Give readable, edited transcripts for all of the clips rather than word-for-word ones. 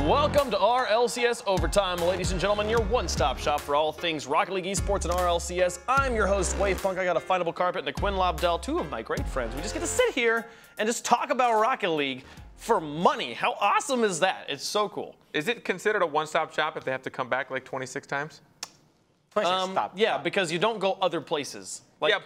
Welcome to RLCS Overtime, ladies and gentlemen, your one-stop shop for all things Rocket League eSports and RLCS. I'm your host, Wavepunk. I got a findable carpet and a Quinn Lobdell, two of my great friends. We just get to sit here and just talk about Rocket League for money. How awesome is that? It's so cool. Is it considered a one-stop shop if they have to come back like 26 times? 26 stop. Yeah, because you don't go other places. Like, Yep.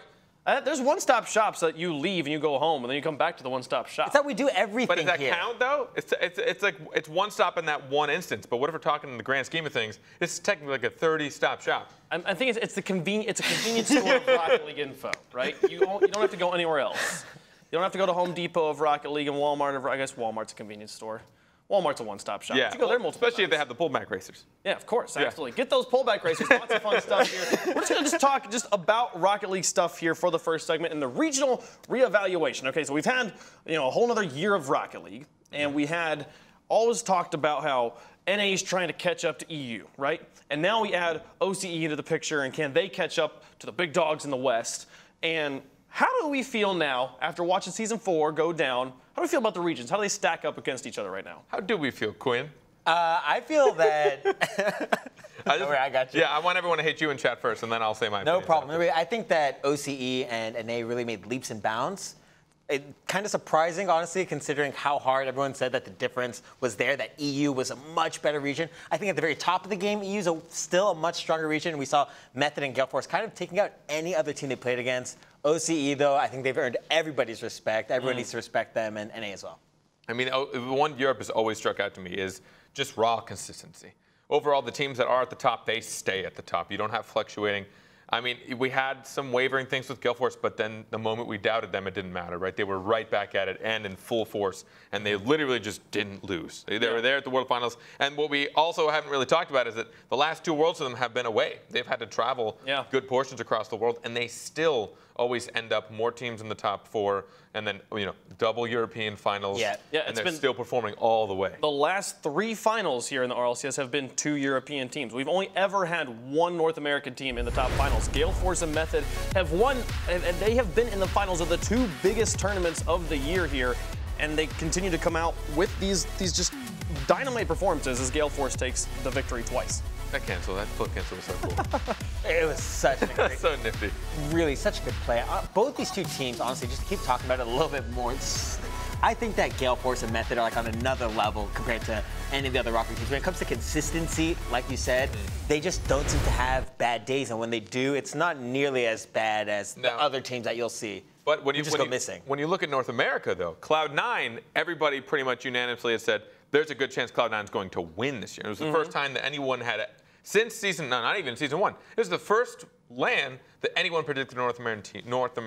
There's one-stop shops that you leave and you go home and then you come back to the one-stop shop. It's how we do everything But does that here. count though? It's like it's one stop in that one instance. But what if we're talking in the grand scheme of things? It's technically like a 30-stop shop. I think it's a convenience store of Rocket League info, right? You don't have to go anywhere else. You don't have to go to Home Depot of Rocket League and Walmart. I guess Walmart's a convenience store. Walmart's a one-stop shop. Yeah, You go there multiple especially if they times. have the pullback racers. Yeah, of course, absolutely. Get those pullback racers. Lots of fun stuff here. We're just going to talk about Rocket League stuff here for the first segment in the regional reevaluation. Okay, so we've had a whole other year of Rocket League, and we had always talked about how NA is trying to catch up to EU, right? And now we add OCE into the picture, and can they catch up to the big dogs in the West? And how do we feel now after watching Season 4 go down? How do we feel about the regions? How do they stack up against each other right now? How do we feel, Quinn? I feel that. I got you. Yeah, I want everyone to hate you in chat first, and then I'll say my No opinion. problem. I think that OCE and NA really made leaps and bounds. Kind of surprising, honestly, considering how hard everyone said that the difference was there, that EU was a much better region. I think at the very top of the game, EU is still a much stronger region. We saw Method and Gale Force kind of taking out any other team they played against. OCE, though, I think they've earned everybody's respect. Everyone needs to respect them, and NA as well. I mean, the one Europe has always struck out to me is just raw consistency. Overall, the teams that are at the top, they stay at the top. You don't have fluctuating. I mean, we had some wavering things with Gale Force, but then the moment we doubted them, it didn't matter, right? They were right back at it and in full force, and they literally just didn't lose. They were there at the World Finals. And what we also haven't really talked about is that the last two Worlds of them have been away. They've had to travel good portions across the world, and they still always end up more teams in the top 4, and then double European finals. Yeah, and they're still performing all the way. The last 3 finals here in the RLCS have been 2 European teams. We've only ever had 1 North American team in the top finals. Gale Force and Method have won, and they have been in the finals of the 2 biggest tournaments of the year here, and they continue to come out with these just dynamite performances as Gale Force takes the victory twice. That flip cancel was so cool. It was such a great, so nifty. Really, such a good play. Both these two teams, honestly, just to keep talking about it a little bit more, I think that Gale Force and Method are like on another level compared to any of the other Rocket League teams. When it comes to consistency, like you said, they just don't seem to have bad days, and when they do, it's not nearly as bad as the other teams that you'll see. But when you just go missing. When you look at North America, though, Cloud9, everybody pretty much unanimously has said there's a good chance Cloud9 is going to win this year. It was the first time that anyone had since season, no, not even season 1. It was the first LAN that anyone predicted North American team would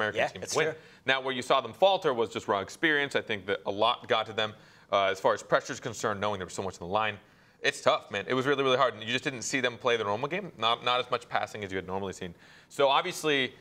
win. True. Now, where you saw them falter was just raw experience. I think that a lot got to them as far as pressure is concerned, knowing there was so much on the line. It's tough, man. It was really, really hard. And you just didn't see them play the normal game. Not as much passing as you had normally seen. So obviously,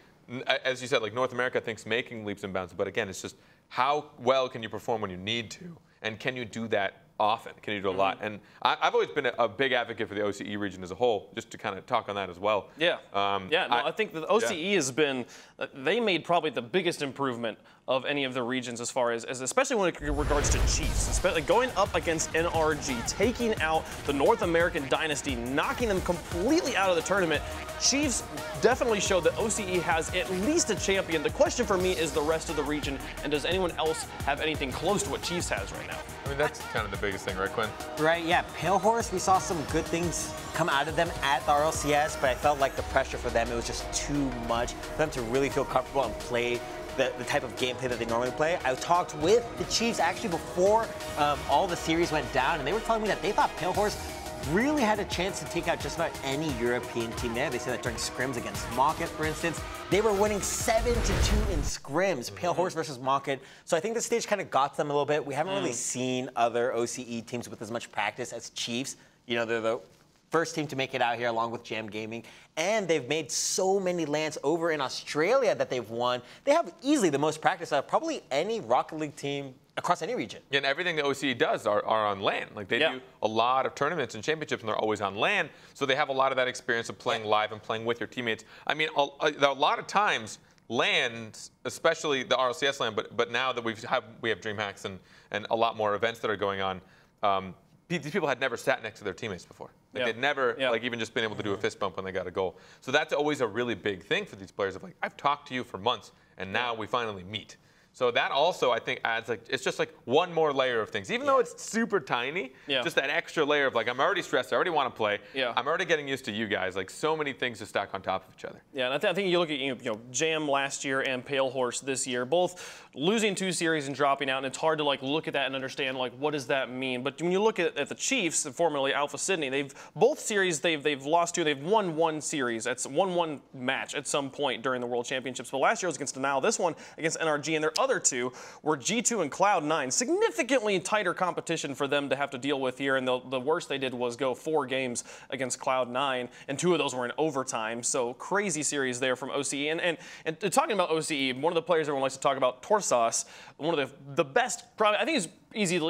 as you said, like North America thinks making leaps and bounds. But again, it's just how well can you perform when you need to? And can you do that often? Can you do a lot? And I've always been a big advocate for the OCE region as a whole, just to kind of talk on that as well. Yeah. I think the OCE has been, they made probably the biggest improvement of any of the regions as far as especially when it regards to Chiefs, especially going up against NRG, taking out the North American dynasty, knocking them completely out of the tournament. Chiefs definitely showed that OCE has at least a champion. The question for me is the rest of the region, and does anyone else have anything close to what Chiefs has right now? I mean, that's kind of the biggest thing, right, Quinn? Right, yeah. Pale Horse, we saw some good things come out of them at the RLCS, but I felt like the pressure for them, it was just too much for them to really feel comfortable and play the type of gameplay that they normally play. I talked with the Chiefs actually before all the series went down, and they were telling me that they thought Pale Horse really had a chance to take out just about any European team there. They said that during scrims against Market, for instance, they were winning 7-2 in scrims, Pale Horse versus Market. So I think this stage kind of got them a little bit. We haven't really seen other OCE teams with as much practice as Chiefs. They're the first team to make it out here along with Jam Gaming. And they've made so many lands over in Australia that they've won. They have easily the most practice out of probably any Rocket League team across any region. Yeah, and everything the OCE does are on LAN. Like they do a lot of tournaments and championships, and they're always on LAN. So they have a lot of that experience of playing live and playing with your teammates. I mean, a lot of times, LANs, especially the RLCS LAN, but now that we have DreamHacks and a lot more events that are going on, these people had never sat next to their teammates before. Like they'd never like even just been able to do a fist bump when they got a goal. So that's always a really big thing for these players of like, I've talked to you for months and now we finally meet. So that also, I think, adds like, it's just like one more layer of things. Even though it's super tiny, just that extra layer of like, I'm already stressed, I already want to play, I'm already getting used to you guys. Like so many things to stack on top of each other. Yeah, and I think you look at Jam last year and Pale Horse this year, both losing 2 series and dropping out, and it's hard to like look at that and understand like what does that mean. But when you look at the Chiefs, formerly Alpha Sydney, they've both series they've lost 2. They've won 1 series. That's one match at some point during the World Championships. But last year was against Denial. This one against NRG, and their other 2 were G2 and Cloud9. Significantly tighter competition for them to have to deal with here, and the worst they did was go 4 games against Cloud9, and 2 of those were in overtime. So crazy series there from OCE. And talking about OCE, one of the players everyone likes to talk about, Torsas, one of the best, probably, I think he's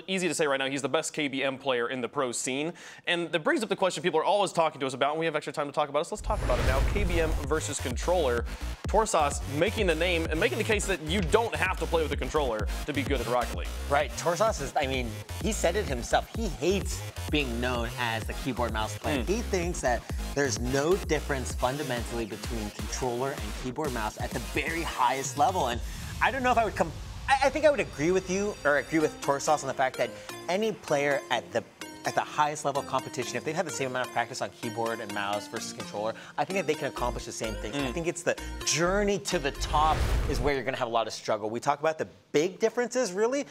easy to say right now, he's the best KBM player in the pro scene. And that brings up the question people are always talking to us about, and we have extra time to talk about it, so let's talk about it now. KBM versus controller. Torsas making the name and making the case that you don't have to play with a controller to be good at Rocket League. Right, Torsas is, I mean, he said it himself. He hates being known as the keyboard mouse player. He thinks that there's no difference fundamentally between controller and keyboard mouse at the very highest level. And I don't know if I would come. I think I would agree with you, or agree with Torsas on the fact that any player at the highest level of competition, if they have the same amount of practice on keyboard and mouse versus controller, I think that they can accomplish the same things. I think it's the journey to the top is where you're going to have a lot of struggle. We talk about the big differences, really.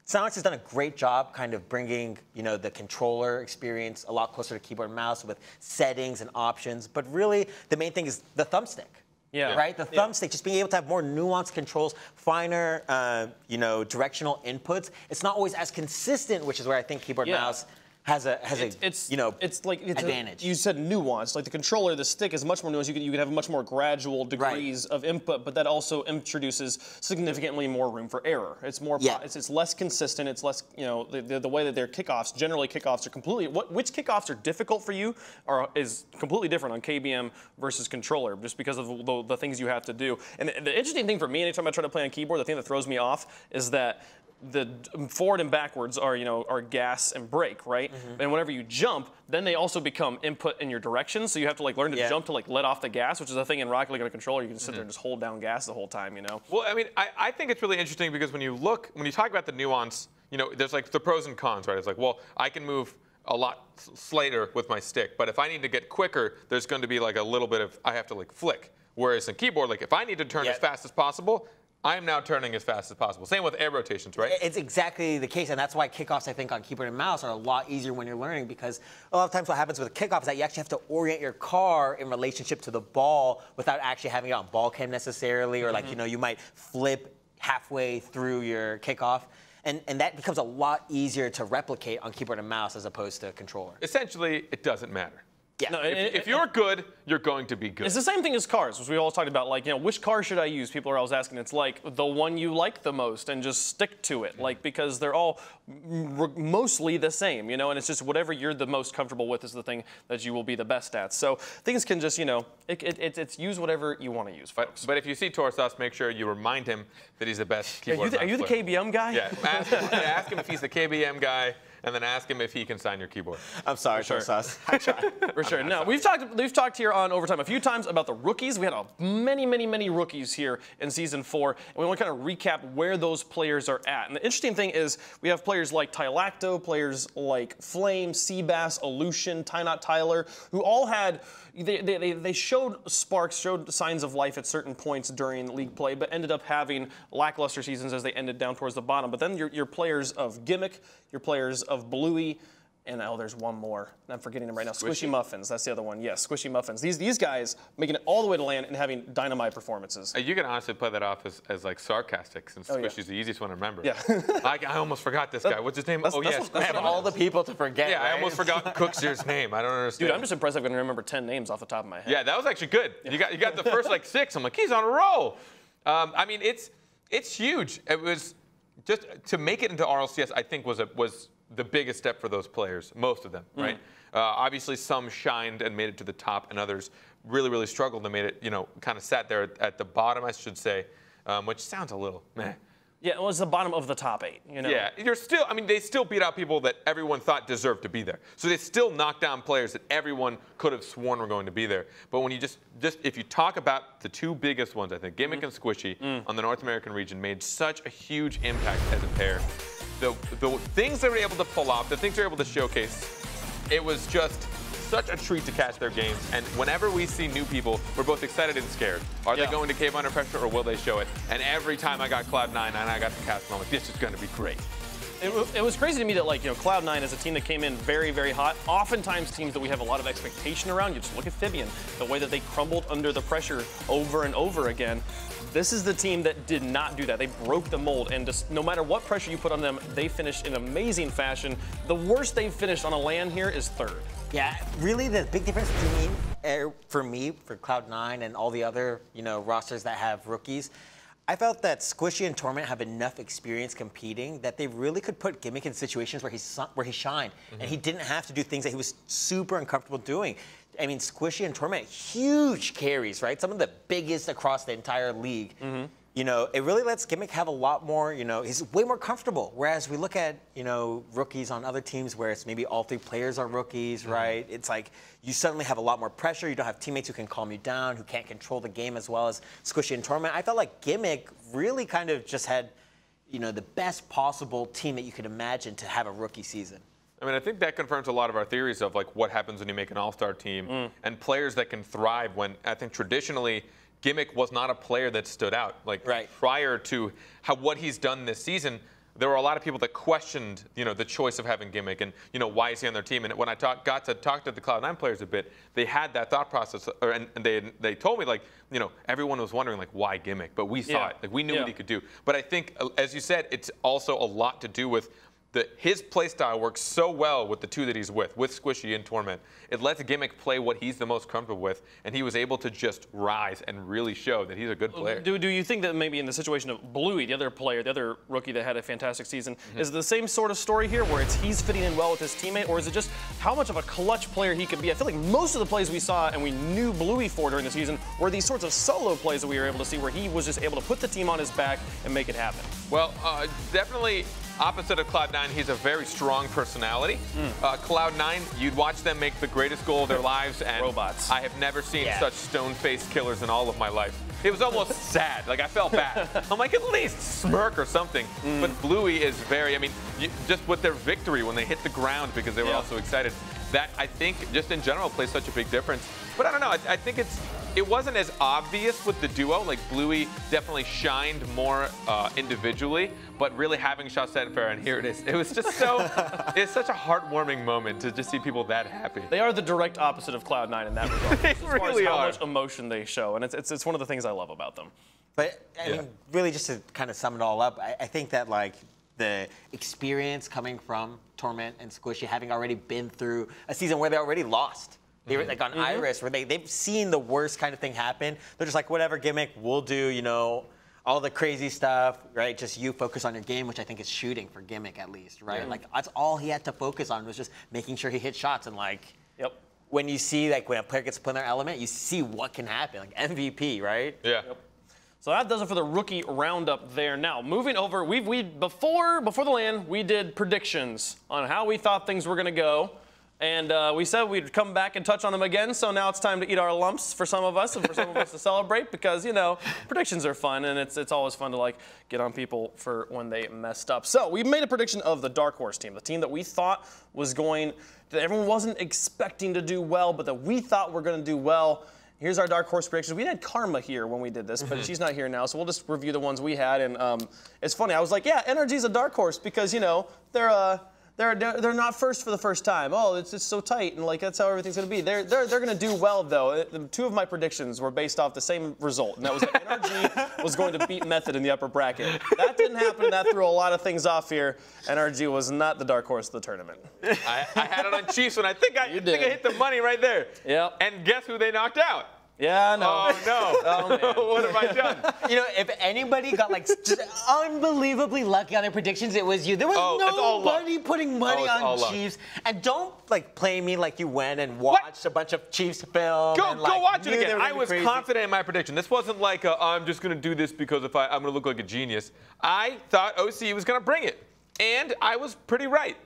Sounds has done a great job kind of bringing, the controller experience a lot closer to keyboard and mouse with settings and options. But really, the main thing is the thumbstick. Yeah. Right? The thumbstick, just being able to have more nuanced controls, finer, directional inputs. It's not always as consistent, which is where I think keyboard mouse has a advantage. You said nuance. Like the controller, the stick is much more nuanced. You could have much more gradual degrees of input, but that also introduces significantly more room for error. It's more. It's less consistent. It's less. The way that their kickoffs. Generally, kickoffs are completely. Which kickoffs are difficult for you is completely different on KBM versus controller, just because of the things you have to do. And the interesting thing for me, anytime I try to play on keyboard, the thing that throws me off is that the forward and backwards are gas and brake, right? And whenever you jump, then they also become input in your direction. So you have to learn to jump to let off the gas, which is a thing in Rocket League on a controller. You can sit there and just hold down gas the whole time, Well, I mean, I think it's really interesting because when you talk about the nuance, there's like the pros and cons, right? It's like, well, I can move a lot slater with my stick, but if I need to get quicker, there's going to be like a little bit of, I have to flick. Whereas in keyboard, if I need to turn as fast as possible, I am now turning as fast as possible. Same with air rotations, right? It's exactly the case, and that's why kickoffs, I think, on keyboard and mouse are a lot easier when you're learning, because a lot of times what happens with a kickoff is that you actually have to orient your car in relationship to the ball without actually having it on ball cam necessarily, or you might flip halfway through your kickoff. And that becomes a lot easier to replicate on keyboard and mouse as opposed to controller. Essentially, it doesn't matter. Yeah. No, if you're good, you're going to be good. It's the same thing as cars, which we always talked about. Which car should I use? People are always asking. It's like the one you like the most, and just stick to it. Because they're all mostly the same, and it's just whatever you're the most comfortable with is the thing that you will be the best at. So things can just, it's use whatever you want to use, folks. But if you see Torsas, make sure you remind him that he's the best keyboard. Are you the KBM guy? Yeah. Ask him if he's the KBM guy. And then ask him if he can sign your keyboard. I'm sorry, Torsas. I tried. For sure. No, we've talked here on Overtime a few times about the rookies. We had many rookies here in Season 4, and we want to kind of recap where those players are at. And the interesting thing is we have players like Tylacto, players like Flame, Seabass, Aleutian, Tynot Tyler, who all had they showed sparks, showed signs of life at certain points during league play, but ended up having lackluster seasons as they ended down towards the bottom. But then your players of Gimmick, your players of Bluey, and there's one more. I'm forgetting them right now. Squishy Muffins. That's the other one. Yes, Squishy Muffins. These guys making it all the way to land and having dynamite performances. You can honestly play that off as sarcastic, since Squishy's the easiest one to remember. Yeah. I almost forgot this guy. What's his name? I have all the people to forget. Yeah, right? I almost forgot Cookster's name. I don't understand. Dude, I'm just impressed I can remember 10 names off the top of my head. Yeah, that was actually good. Yeah. You got the first 6. I'm like, he's on a roll. I mean, it's huge. It was just to make it into RLCS. I think was the biggest step for those players, most of them, right? Obviously, some shined and made it to the top, and others really struggled and made it, kind of sat there at the bottom, I should say, which sounds a little meh. Yeah, it was the bottom of the top 8. You know? Yeah, you're still. I mean, they still beat out people that everyone thought deserved to be there. So they still knocked down players that everyone could have sworn were going to be there. But when you just if you talk about the 2 biggest ones, I think Gimmick and Squishy on the North American region made such a huge impact as a pair. The things they were able to pull off, the things they were able to showcase, it was just such a treat to catch their games. And whenever we see new people, we're both excited and scared. Are they going to cave under pressure, or will they show it? And every time I got Cloud9 and I got the cast, I'm like, this is going to be great. It was crazy to me that, like, you know, Cloud9 is a team that came in very, very hot. Oftentimes, teams that we have a lot of expectation around, you just look at Fibian, the way that they crumbled under the pressure over and over again. This is the team that did not do that. They broke the mold, and just no matter what pressure you put on them, they finished in amazing fashion. The worst they've finished on a LAN here is 3rd. Yeah, really the big difference for me, for Cloud9 and all the other, you know, rosters that have rookies, I felt that Squishy and Torment have enough experience competing that they really could put Gimmick in situations where he shined, and he didn't have to do things that he was super uncomfortable doing. I mean, Squishy and Torment, huge carries, right? Some of the biggest across the entire league. You know, it really lets Gimmick have a lot more, you know, he's way more comfortable. Whereas we look at, you know, rookies on other teams where it's maybe all 3 players are rookies, right? It's like you suddenly have a lot more pressure. You don't have teammates who can calm you down, who can't control the game as well as Squishy and Torment. I felt like Gimmick really kind of just had, you know, the best possible team that you could imagine to have a rookie season. I mean, I think that confirms a lot of our theories of, like, what happens when you make an all-star team and players that can thrive when, I think, traditionally, Gimmick was not a player that stood out. Like, prior to what he's done this season, there were a lot of people that questioned, you know, the choice of having Gimmick and, you know, why is he on their team? And when I got to talk to the Cloud9 players a bit, they had that thought process, and they told me, like, you know, everyone was wondering, like, why Gimmick? But we saw it. Like, we knew what he could do. But I think, as you said, it's also a lot to do with his playstyle works so well with the 2 that he's with Squishy and Torment. It lets Gimmick play what he's the most comfortable with, and he was able to just rise and really show that he's a good player. Do you think that maybe in the situation of Bluey, the other player, the other rookie that had a fantastic season, is it the same sort of story here where he's fitting in well with his teammate, or is it just how much of a clutch player he could be? I feel like most of the plays we saw and we knew Bluey for during the season were these sorts of solo plays that we were able to see where he was just able to put the team on his back and make it happen. Well, definitely opposite of Cloud9, he's a very strong personality. Cloud9, you'd watch them make the greatest goal of their lives, and robots. I have never seen such stone-faced killers in all of my life. It was almost sad. Like, I felt bad. I'm like, at least smirk or something. But Bluey is very, I mean, just with their victory when they hit the ground because they were all so excited, that I think just in general plays such a big difference. But I don't know, I think it wasn't as obvious with the duo. Like, Bluey definitely shined more individually, but really having Chaussette Fair, and here it is. It was just so, it's such a heartwarming moment to just see people that happy. They are the direct opposite of Cloud9 in that regard. They as far really as how are. much emotion they show, and it's one of the things I love about them. But, I mean, really just to kind of sum it all up, I think that, like, the experience coming from Torment and Squishy, having already been through a season where they already lost. They were like on Iris, where they've seen the worst kind of thing happen. They're just like, whatever, Gimmick, we'll do, you know, all the crazy stuff, right? Just you focus on your game, which I think is shooting for Gimmick at least, right? Like, that's all he had to focus on was just making sure he hit shots. And, like, when you see, like, when a player gets put in their element, you see what can happen. Like, MVP, right? Yeah. So that does it for the rookie roundup there. Now, moving over, before the LAN, we did predictions on how we thought things were going to go. And we said we'd come back and touch on them again, so now it's time to eat our lumps for some of us and for some of us to celebrate because, you know, predictions are fun, and it's always fun to, like, get on people for when they messed up. So we made a prediction of the Dark Horse team, the team that we thought was that everyone wasn't expecting to do well, but that we thought were going to do well. Here's our Dark Horse predictions. We had Karma here when we did this, but she's not here now, so we'll just review the ones we had. And it's funny, I was like, yeah, NRG's a Dark Horse because, you know, they're not first for the first time. Oh, it's so tight, and, like, that's how everything's going to be. They're going to do well, though. 2 of my predictions were based off the same result, and that was that NRG was going to beat Method in the upper bracket. That didn't happen. That threw a lot of things off here. NRG was not the dark horse of the tournament. I had it on Chiefs, and I think I hit the money right there. Yep. And guess who they knocked out? Yeah, no. Oh, no. Oh, man. What have I done? You know, if anybody got like just unbelievably lucky on their predictions, it was you. There was it's all luck. nobody putting money it's all on luck. Chiefs. And don't like play me like you went and watched a bunch of Chiefs film. Go and, like, watch it knew they again. were I gonna be was crazy. confident in my prediction. This wasn't like I'm just going to do this because I'm going to look like a genius. I thought OC was going to bring it, and I was pretty right.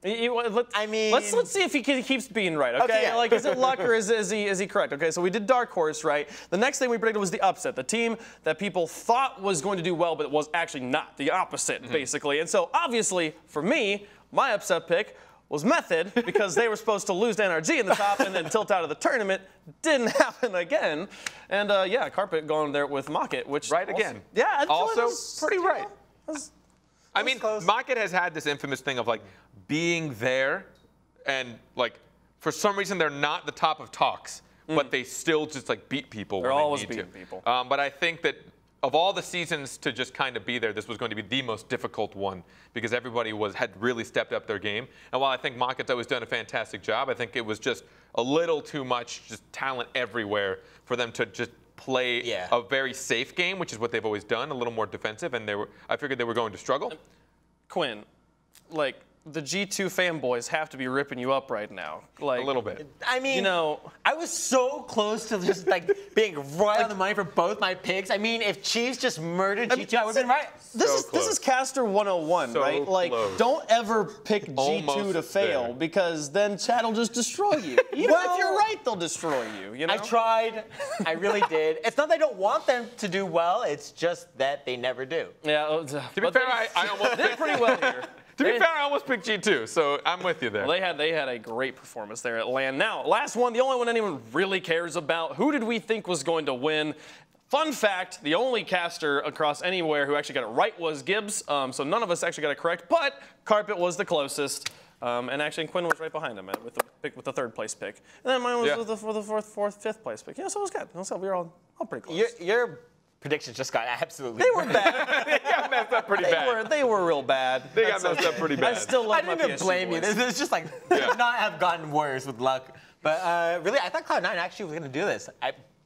Let's see if he keeps being right. Okay, yeah. Like, is it luck or is he correct? Okay, so we did dark horse right. The next thing we predicted was the upset, the team that people thought was going to do well, but it was actually not. The opposite, basically. And so obviously, for me, my upset pick was Method because they were supposed to lose to NRG in the top and then tilt out of the tournament. Didn't happen again. And yeah, Carpet going there with Mocket, which Again. Yeah, I feel also it was, pretty right. I mean, close. Mocket has had this infamous thing of like being there, and like for some reason they're not the top of talks, but they still just like beat people. They're when always they need beating to. people. But I think that of all the seasons to just kind of be there, this was going to be the most difficult one because everybody had really stepped up their game. And while I think Mocket's always done a fantastic job, I think it was just a little too much just talent everywhere for them to just play a very safe game, which is what they've always done, a little more defensive, and I figured they were going to struggle. Quinn, like, the G2 fanboys have to be ripping you up right now. Like, A little bit. I mean, you know, I was so close to just like being right on the money for both my picks. I mean, if Chiefs just murdered G2, I would have been right. This is Caster 101, So right? Like, close. don't ever pick G2 Almost to fail there. because then Chad will just destroy you. Even if you're right, they'll destroy you. You know? I tried. I really did. It's not that I don't want them to do well. It's just that they never do. Yeah. To be fair, I almost did pretty well here. To be fair, I almost picked G2, so I'm with you there. Well, they had a great performance there at LAN. Now, last one, the only one anyone really cares about. Who did we think was going to win? Fun fact, the only caster across anywhere who actually got it right was Gibbs. So none of us actually got it correct, but Carpet was the closest. And actually, Quinn was right behind him with the third place pick. And then mine was for the fourth, fifth place pick. Yeah, so it was good. So we were all pretty close. Your predictions just got absolutely. They were bad. They got messed up pretty bad. They were real bad. They got messed up pretty bad. I still love I my didn't even PSG blame you. boys. It's just like could not have gotten worse with luck. But really, I thought Cloud9 actually was going to do this.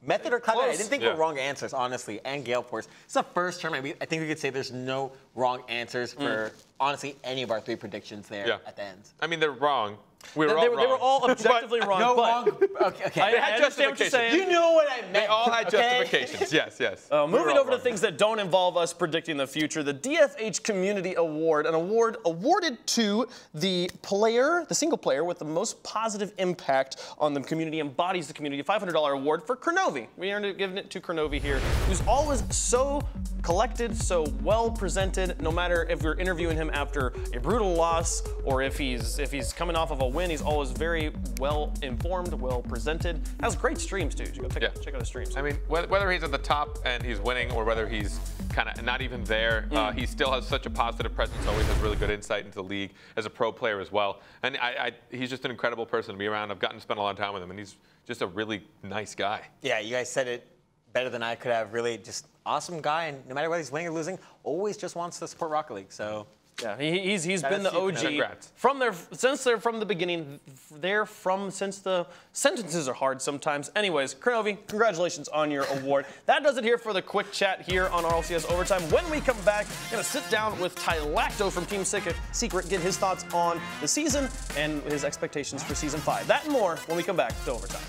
Method or Cloud9, I didn't think were wrong answers, honestly, and Gale Force. It's the first term. I think we could say there's no wrong answers for, honestly, any of our three predictions there at the end. I mean, they're wrong. They were all objectively wrong. No but wrong. Okay. I understand what you're saying. You know what I meant. They all had justifications. Yes. Moving over to things that don't involve us predicting the future, the DFH Community Award, an award awarded to the single player with the most positive impact on the community, embodies the community, $500 award for Kronovi. We are giving it to Kronovi here, who's always so collected, so well presented, no matter if you're interviewing him after a brutal loss or if he's coming off of a win, he's always very well informed, well presented. Has great streams too. You go check out his streams. I mean, whether he's at the top and he's winning or whether he's kind of not even there, he still has such a positive presence, always has really good insight into the league as a pro player as well. And he's just an incredible person to be around. I've gotten to spend a lot of time with him, and he's just a really nice guy. Yeah, you guys said it better than I could have. Really just awesome guy, and no matter whether he's winning or losing, always just wants to support Rocket League. So yeah, he's been the OG Congrats. from the beginning. Since the sentences are hard sometimes. Anyways, Kronovi, congratulations on your award. That does it here for the quick chat here on RLCS Overtime. When we come back, we're gonna sit down with Tylacto from Team Secret, get his thoughts on the season and his expectations for Season 5. That and more when we come back to Overtime.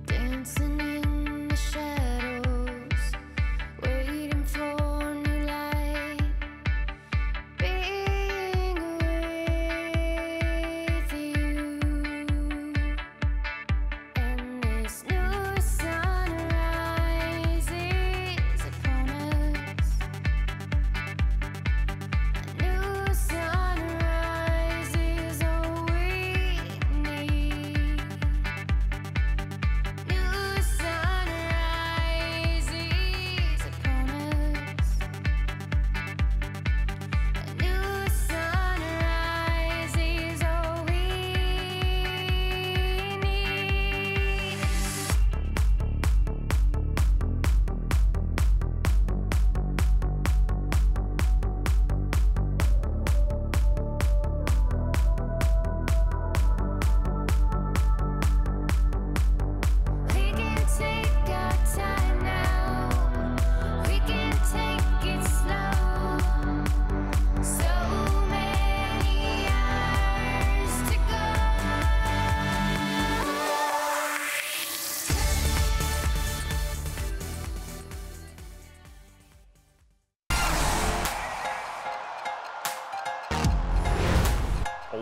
Dancing in the shadows, waiting for new light, being with you, and this new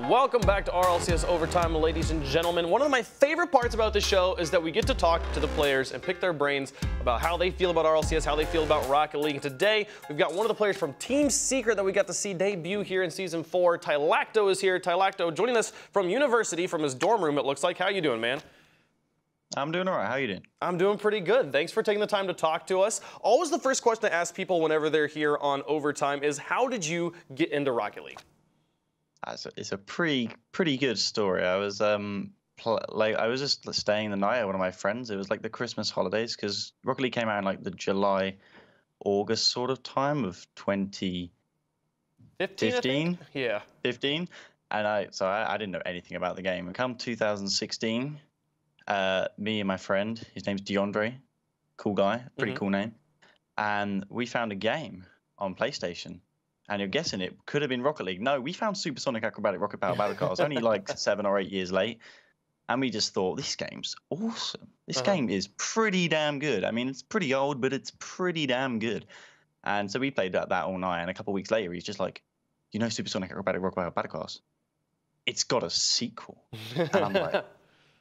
Welcome back to RLCS Overtime, ladies and gentlemen. One of my favorite parts about this show is that we get to talk to the players and pick their brains about how they feel about RLCS, how they feel about Rocket League. And today, we've got one of the players from Team Secret that we got to see debut here in Season 4. Tylacto is here. Tylacto joining us from university, from his dorm room, it looks like. How you doing, man? I'm doing all right. How you doing? I'm doing pretty good. Thanks for taking the time to talk to us. Always the first question I ask people whenever they're here on Overtime is, how did you get into Rocket League? It's a pretty good story. I was I was just staying the night at one of my friends. It was like the Christmas holidays because Rocket League came out in like the July, August sort of time of 2015. Yeah. 15. And I didn't know anything about the game. And come 2016, me and my friend, his name's DeAndre, cool guy, pretty cool name, and we found a game on PlayStation. And you're guessing it could have been Rocket League. No, we found Supersonic Acrobatic Rocket Power Battle Cars only like 7 or 8 years late. And we just thought, this game's awesome. This game is pretty damn good. I mean, it's pretty old, but it's pretty damn good. And so we played that all night. And a couple of weeks later, he's just like, you know Supersonic Acrobatic Rocket Power Battle Cars? It's got a sequel. And I'm like,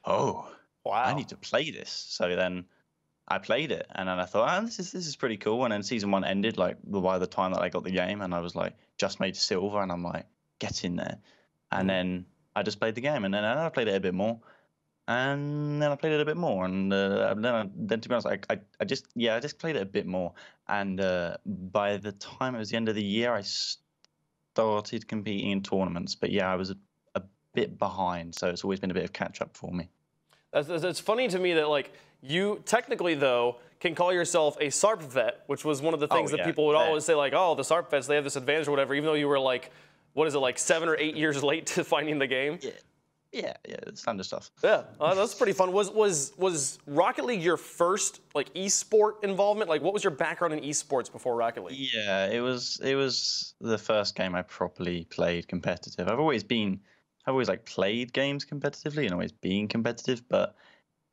oh, wow, I need to play this. So then I played it, and then I thought, this is pretty cool. And then Season 1 ended like by the time that I got the game, and I was like just made silver, and I'm like, get in there. And then I just played the game, and then I played it a bit more, and then I played it a bit more, and then to be honest, I just played it a bit more. And by the time it was the end of the year, I started competing in tournaments. But yeah, I was a bit behind, so it's always been a bit of catch up for me. It's funny to me that, like, you technically, though, can call yourself a SARP vet, which was one of the things that people would always say, like, oh, the SARP vets, they have this advantage or whatever, even though you were, like, what is it, like 7 or 8 years late to finding the game? Yeah, standard stuff. Yeah, that's pretty fun. Was Rocket League your first, like, esport involvement? Like, what was your background in esports before Rocket League? Yeah, it was the first game I properly played competitive. I've always like played games competitively and always been competitive, but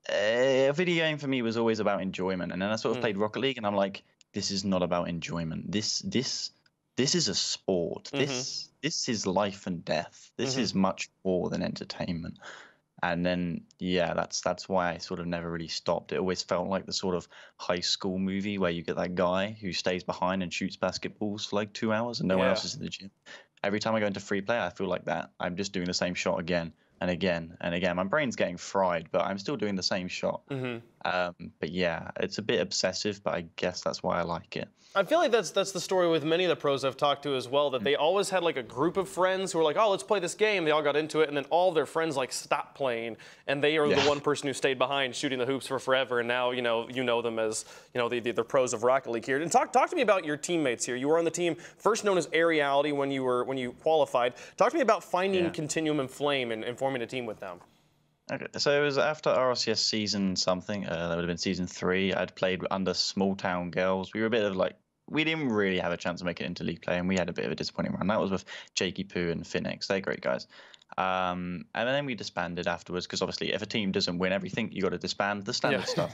a video game for me was always about enjoyment. And then I sort of played Rocket League, and I'm like, this is not about enjoyment. This is a sport. This is life and death. This is much more than entertainment. And then yeah, that's why I sort of never really stopped. It always felt like the sort of high school movie where you get that guy who stays behind and shoots basketballs for like 2 hours and no one else is in the gym. Every time I go into free play, I feel like that. I'm just doing the same shot again and again and again. My brain's getting fried, but I'm still doing the same shot. But yeah, it's a bit obsessive, but I guess that's why I like it. I feel like that's the story with many of the pros I've talked to as well, that they always had like a group of friends who were like, oh, let's play this game. They all got into it, and then all their friends like stopped playing, and they are the one person who stayed behind shooting the hoops for forever. And now you know them as the pros of Rocket League here. And talk to me about your teammates here. You were on the team first known as Aeriality when you qualified. Talk to me about finding Continuum and Flame and forming a team with them. Okay, so it was after RLCS season something. That would have been season 3. I'd played under Small Town Girls. We were a bit of like, we didn't really have a chance to make it into league play, and we had a bit of a disappointing run. That was with Jakey Poo and Phoenix. They're great guys. And then we disbanded afterwards because obviously if a team doesn't win everything, you got to disband, the standard stuff.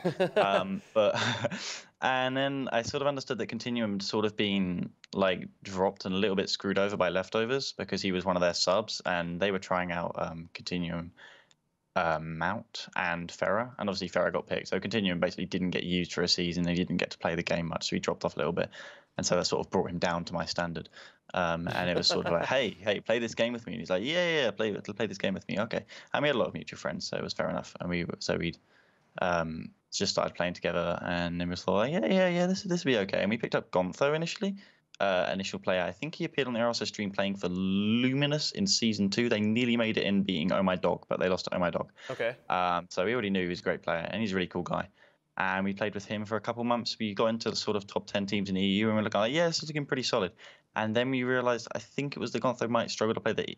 And then I sort of understood that Continuum had sort of been like dropped and a little bit screwed over by Leftovers because he was one of their subs, and they were trying out Continuum, Mount and Farah, and obviously Farah got picked. So Continuum basically didn't get used for a season. They didn't get to play the game much, so he dropped off a little bit. And so that sort of brought him down to my standard. And it was sort of like, hey, play this game with me. And he's like, yeah, play this game with me. Okay. And we had a lot of mutual friends, so it was fair enough. And we'd just started playing together, and then we thought, yeah, this will be okay. And we picked up Gontho initially. Initial player. I think he appeared on the RLCS stream playing for Luminous in season 2. They nearly made it in beating Oh My Dog, but they lost to Oh My Dog. Okay. So we already knew he was a great player, and he's a really cool guy. And we played with him for a couple months. We got into the sort of top 10 teams in the EU, and we're looking like, yeah, this is looking pretty solid. And then we realized, I think it was the Gontho might struggle to play the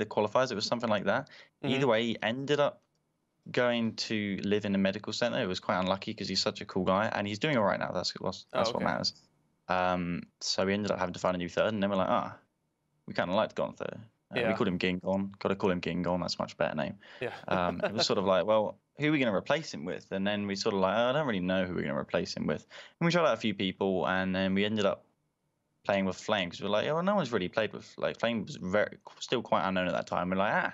qualifiers. It was something like that. Either way, he ended up going to live in a medical center. It was quite unlucky because he's such a cool guy, and he's doing all right now. That's what matters. So we ended up having to find a new third, and then we're like, we kind of liked Gontho. We called him Gingon. Got to call him Gingon. That's a much better name. It was sort of like, well, who are we going to replace him with? And then we sort of like, I don't really know who we're going to replace him with. And we tried out a few people, and then we ended up playing with Flame because we're like, oh, no one's really played with like Flame was still quite unknown at that time. We're like,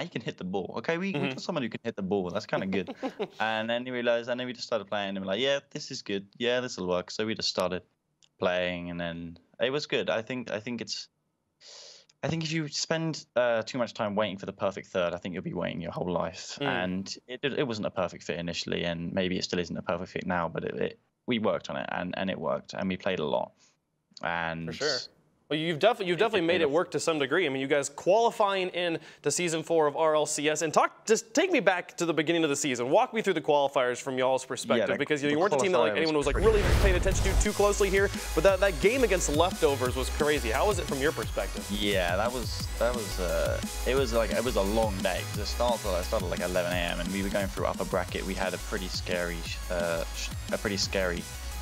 you can hit the ball. Okay, we got someone who can hit the ball. That's kind of good. And then we realized, and then we just started playing, and we're like, yeah, this is good. Yeah, this will work. So we just started playing, and then it was good. I think if you spend too much time waiting for the perfect third, I think you'll be waiting your whole life. And it wasn't a perfect fit initially, and maybe it still isn't a perfect fit now. But we worked on it, and it worked, and we played a lot. And for sure. Well, you've definitely made it work to some degree. I mean, you guys qualifying in to Season 4 of RLCS. And just take me back to the beginning of the season. Walk me through the qualifiers from y'all's perspective, because you weren't a team that like anyone was like really paying attention to too closely here. But that game against Leftovers was crazy. How was it from your perspective? Yeah, it was a long day. It started like 11 a.m. and we were going through upper bracket. We had a pretty scary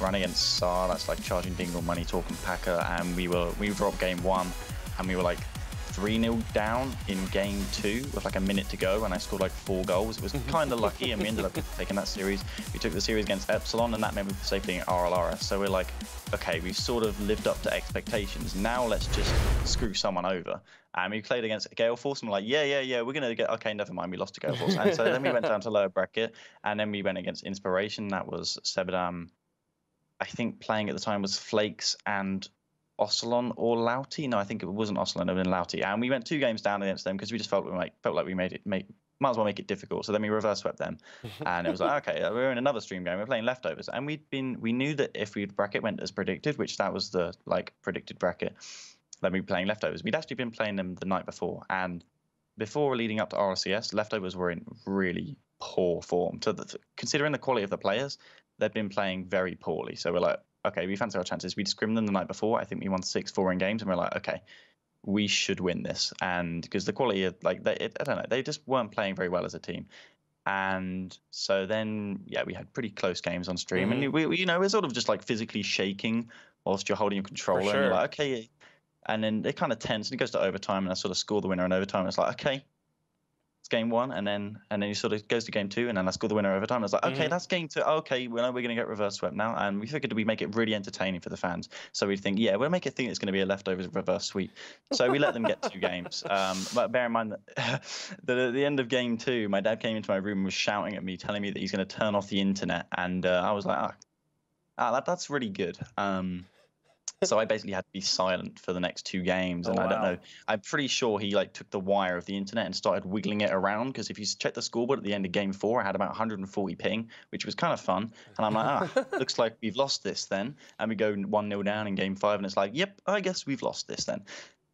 run against SAR, that's like Charging Dingle, Money Talking Packer, and we dropped game 1 and we were like 3-0 down in game 2 with like a minute to go, and I scored like 4 goals. It was kind of lucky, and we ended up taking that series. We took the series against Epsilon, and that meant we were safely in RLRS. So we're like, okay, we've sort of lived up to expectations. Now let's just screw someone over. And we played against Gale Force, and we're like, yeah, we're gonna get. Okay, never mind, we lost to Gale Force. And so then we went down to lower bracket, and then we went against Inspiration. That was Sebadam. I think playing at the time was Flakes and Ocelon or Louty. No, I think it wasn't Ocelon, it was Louty. And we went 2 games down against them because we just felt like we might as well make it difficult. So then we reverse swept them, and it was like, okay, we're in another stream game. We're playing Leftovers, and we knew that if bracket went as predicted, which that was the like predicted bracket, then we'd be playing Leftovers. We'd actually been playing them the night before, and before leading up to RLCS, Leftovers were in really poor form. Considering the quality of the players, they've been playing very poorly. So we're like, okay, we fancy our chances. We scrimmed them the night before. I think we won 6-4 in games, and we're like, okay, we should win this. And because the quality of I don't know, they just weren't playing very well as a team. And so then, we had pretty close games on stream, and we're sort of just like physically shaking whilst you're holding your controller, and you're like, okay. And then it kind of tense, and it goes to overtime, and I sort of score the winner in overtime. And it's like, okay, it's game 1, and then he sort of goes to game 2, and then I score the winner overtime. I was like, okay, that's game 2. Okay, we know we're going to get reverse swept now, and we figured we make it really entertaining for the fans. So we think, we'll make it think it's going to be a Leftovers reverse sweep. So we let them get 2 games. But bear in mind that at the end of game 2, my dad came into my room and was shouting at me, telling me that he's going to turn off the internet, and I was like, that's really good. So I basically had to be silent for the next 2 games, and I don't know. I'm pretty sure he like took the wire of the internet and started wiggling it around, because if you check the scoreboard at the end of game 4, I had about 140 ping, which was kind of fun. And I'm like, looks like we've lost this then. And we go 1-0 down in game 5, and it's like, yep, I guess we've lost this then.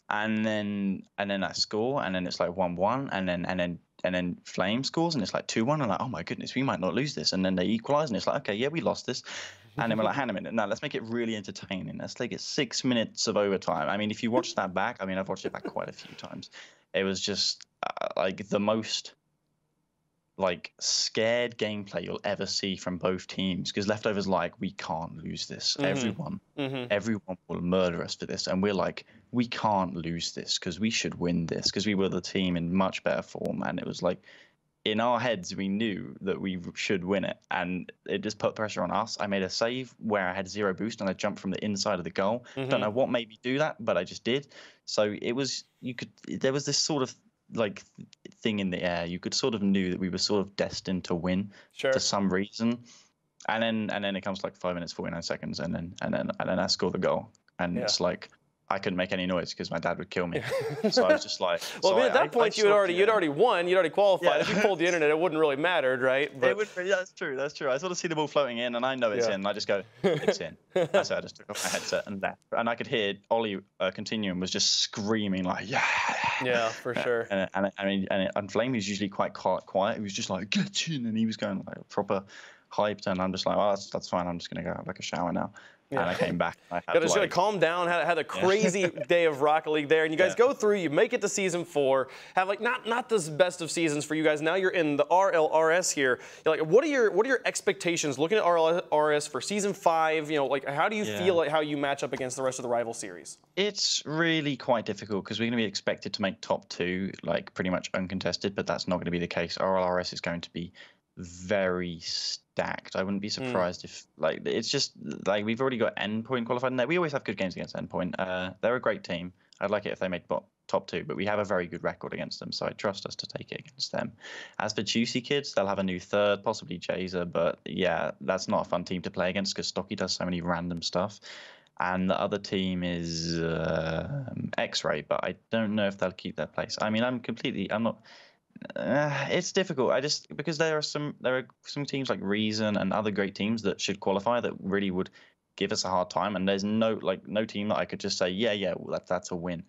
And then I score, and then it's like 1-1, and then Flame scores, and it's like 2-1. I'm like, oh my goodness, we might not lose this. And then they equalize, and it's like, okay, yeah, we lost this. And then we're like, hang on a minute, no, let's make it really entertaining. Let's take it 6 minutes of overtime. I mean, if you watch that back, I've watched it back quite a few times. It was just like the most like scared gameplay you'll ever see from both teams, because Leftovers like, we can't lose this. Everyone will murder us for this, and we're like, we can't lose this because we should win this, because we were the team in much better form. And it was like, in our heads, we knew that we should win it, and it just put pressure on us. I made a save where I had 0 boost, and I jumped from the inside of the goal. Don't know what made me do that, but I just did. So it was, there was this sort of like thing in the air. You could sort of knew that we were sort of destined to win for some reason. And then it comes to like 5 minutes 49 seconds, and then I score the goal, and it's like, I couldn't make any noise because my dad would kill me. So I was just like, well, at that point, you'd already won, you'd already qualified. If you pulled the internet, it wouldn't really matter, right? But... that's true. I sort of see the ball floating in, and I know it's in. And I just go, it's in. So I just took off my headset and left. And I could hear Ollie Continuum was just screaming like, yeah, for sure. And Flame was usually quite quiet. He was just like, get in, and he was going like proper hyped, and I'm just like, oh, that's fine. I'm just gonna go have like a shower now. And I came back. I had to like, calm down. Had a crazy day of Rocket League there, and you guys go through. You make it to season 4. Have like not the best of seasons for you guys. Now you're in the RLRS here. You're like, what are your expectations looking at RLRS for season 5? Like how do you feel like how you match up against the rest of the rival series? It's really quite difficult because we're going to be expected to make top 2, like pretty much uncontested, but that's not going to be the case. RLRS is going to be very stacked. I wouldn't be surprised if like it's just like we've already got Endpoint qualified in there. We always have good games against Endpoint. They're a great team. I'd like it if they made top 2, but we have a very good record against them, so I trust us to take it against them. As for Juicy Kids, they'll have a new third, possibly Jazer, but yeah, that's not a fun team to play against because Stocky does so many random stuff. And the other team is X-Ray, but I don't know if they'll keep their place. I mean, I'm not. It's difficult. Because there are some teams like Reason and other great teams that should qualify that really would give us a hard time. And there's no team that I could just say, yeah, well, that's a win.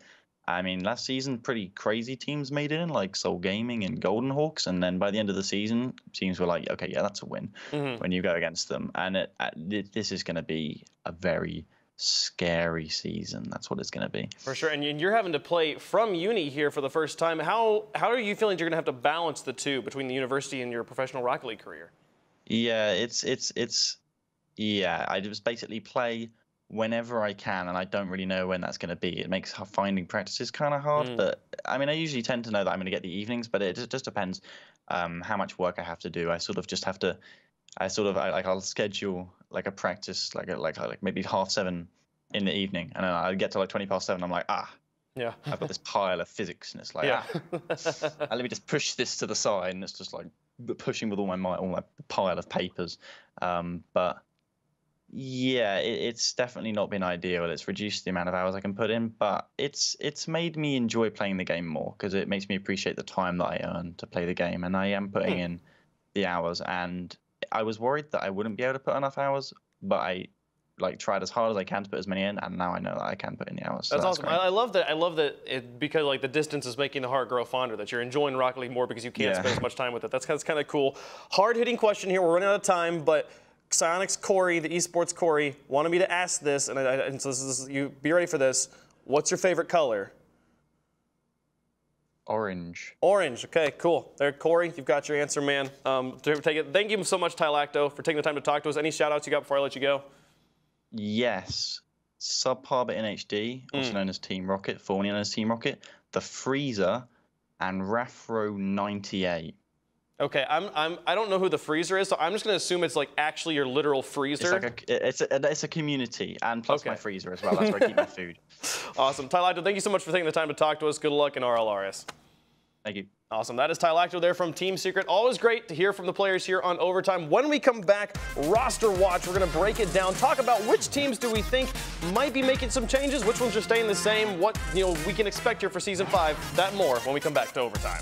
I mean, last season, pretty crazy teams made it in, like Soul Gaming and Golden Hawks, and then by the end of the season, teams were like, okay, yeah, that's a win when you go against them. And this is going to be a very scary season. That's what it's going to be. For sure. And you're having to play from uni here for the first time. How are you feeling you're going to have to balance the two between the university and your professional Rocket League career? Yeah, I just basically play whenever I can, and I don't really know when that's going to be. It makes finding practices kind of hard, but I mean, I usually tend to know that I'm going to get the evenings, but it just depends how much work I have to do. I sort of just have to. I'll schedule like a practice like maybe 7:30 in the evening, and then I get to like 7:20. I'm like, yeah, I've got this pile of physics, and it's like, and let me just push this to the side, and it's just like pushing with all my might, all my pile of papers. But yeah, it's definitely not been ideal. It's reduced the amount of hours I can put in, but it's made me enjoy playing the game more because it makes me appreciate the time that I earn to play the game, and I am putting in the hours. And I was worried that I wouldn't be able to put enough hours, but I tried as hard as I can to put as many in, and now I know that I can put in the hours. So that's awesome. I love that because like the distance is making the heart grow fonder, that you're enjoying Rocket League more because you can't spend as much time with it. That's kind of cool. Hard-hitting question here. We're running out of time, but Psyonix Corey, the eSports Corey, wanted me to ask this, and so you be ready for this. What's your favorite color? Orange. Orange. Okay, cool. There, Corey, you've got your answer, man. Thank you so much, Tylacto, for taking the time to talk to us. Any shout-outs you got before I let you go? Yes. Subharbor in HD, also known as Team Rocket, formerly known as Team Rocket, The Freezer, and Rafro98. Okay, I don't know who the Freezer is, so I'm just gonna assume it's like actually your literal freezer. It's a community, and plus my freezer as well. That's where I keep my food. Awesome, Tylacto, thank you so much for taking the time to talk to us. Good luck in RLRS. Thank you. Awesome. That is Tylacto there from Team Secret. Always great to hear from the players here on Overtime. When we come back, roster watch. We're going to break it down, talk about which teams do we think might be making some changes, which ones are staying the same, what we can expect here for Season 5. That more when we come back to Overtime.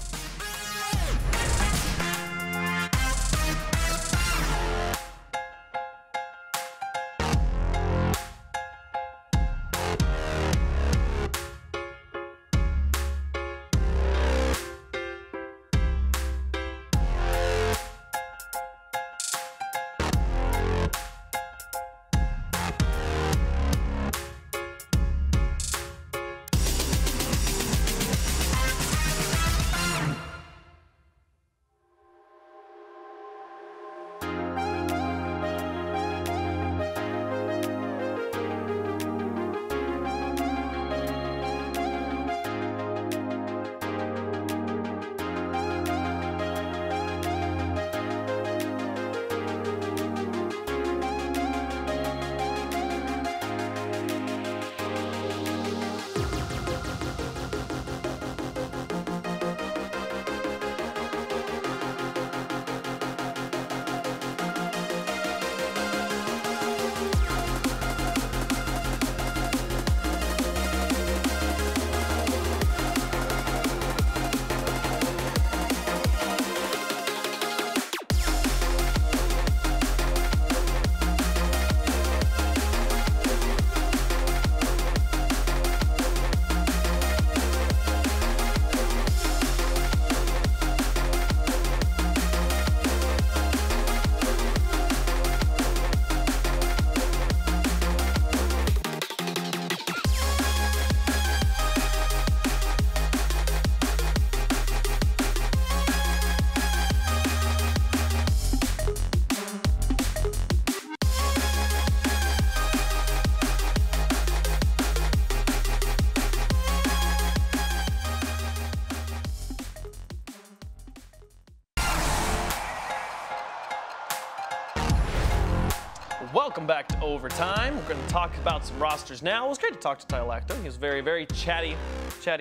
Welcome back to Overtime. We're going to talk about some rosters now. It was great to talk to Tylacto. He's a very, very chatty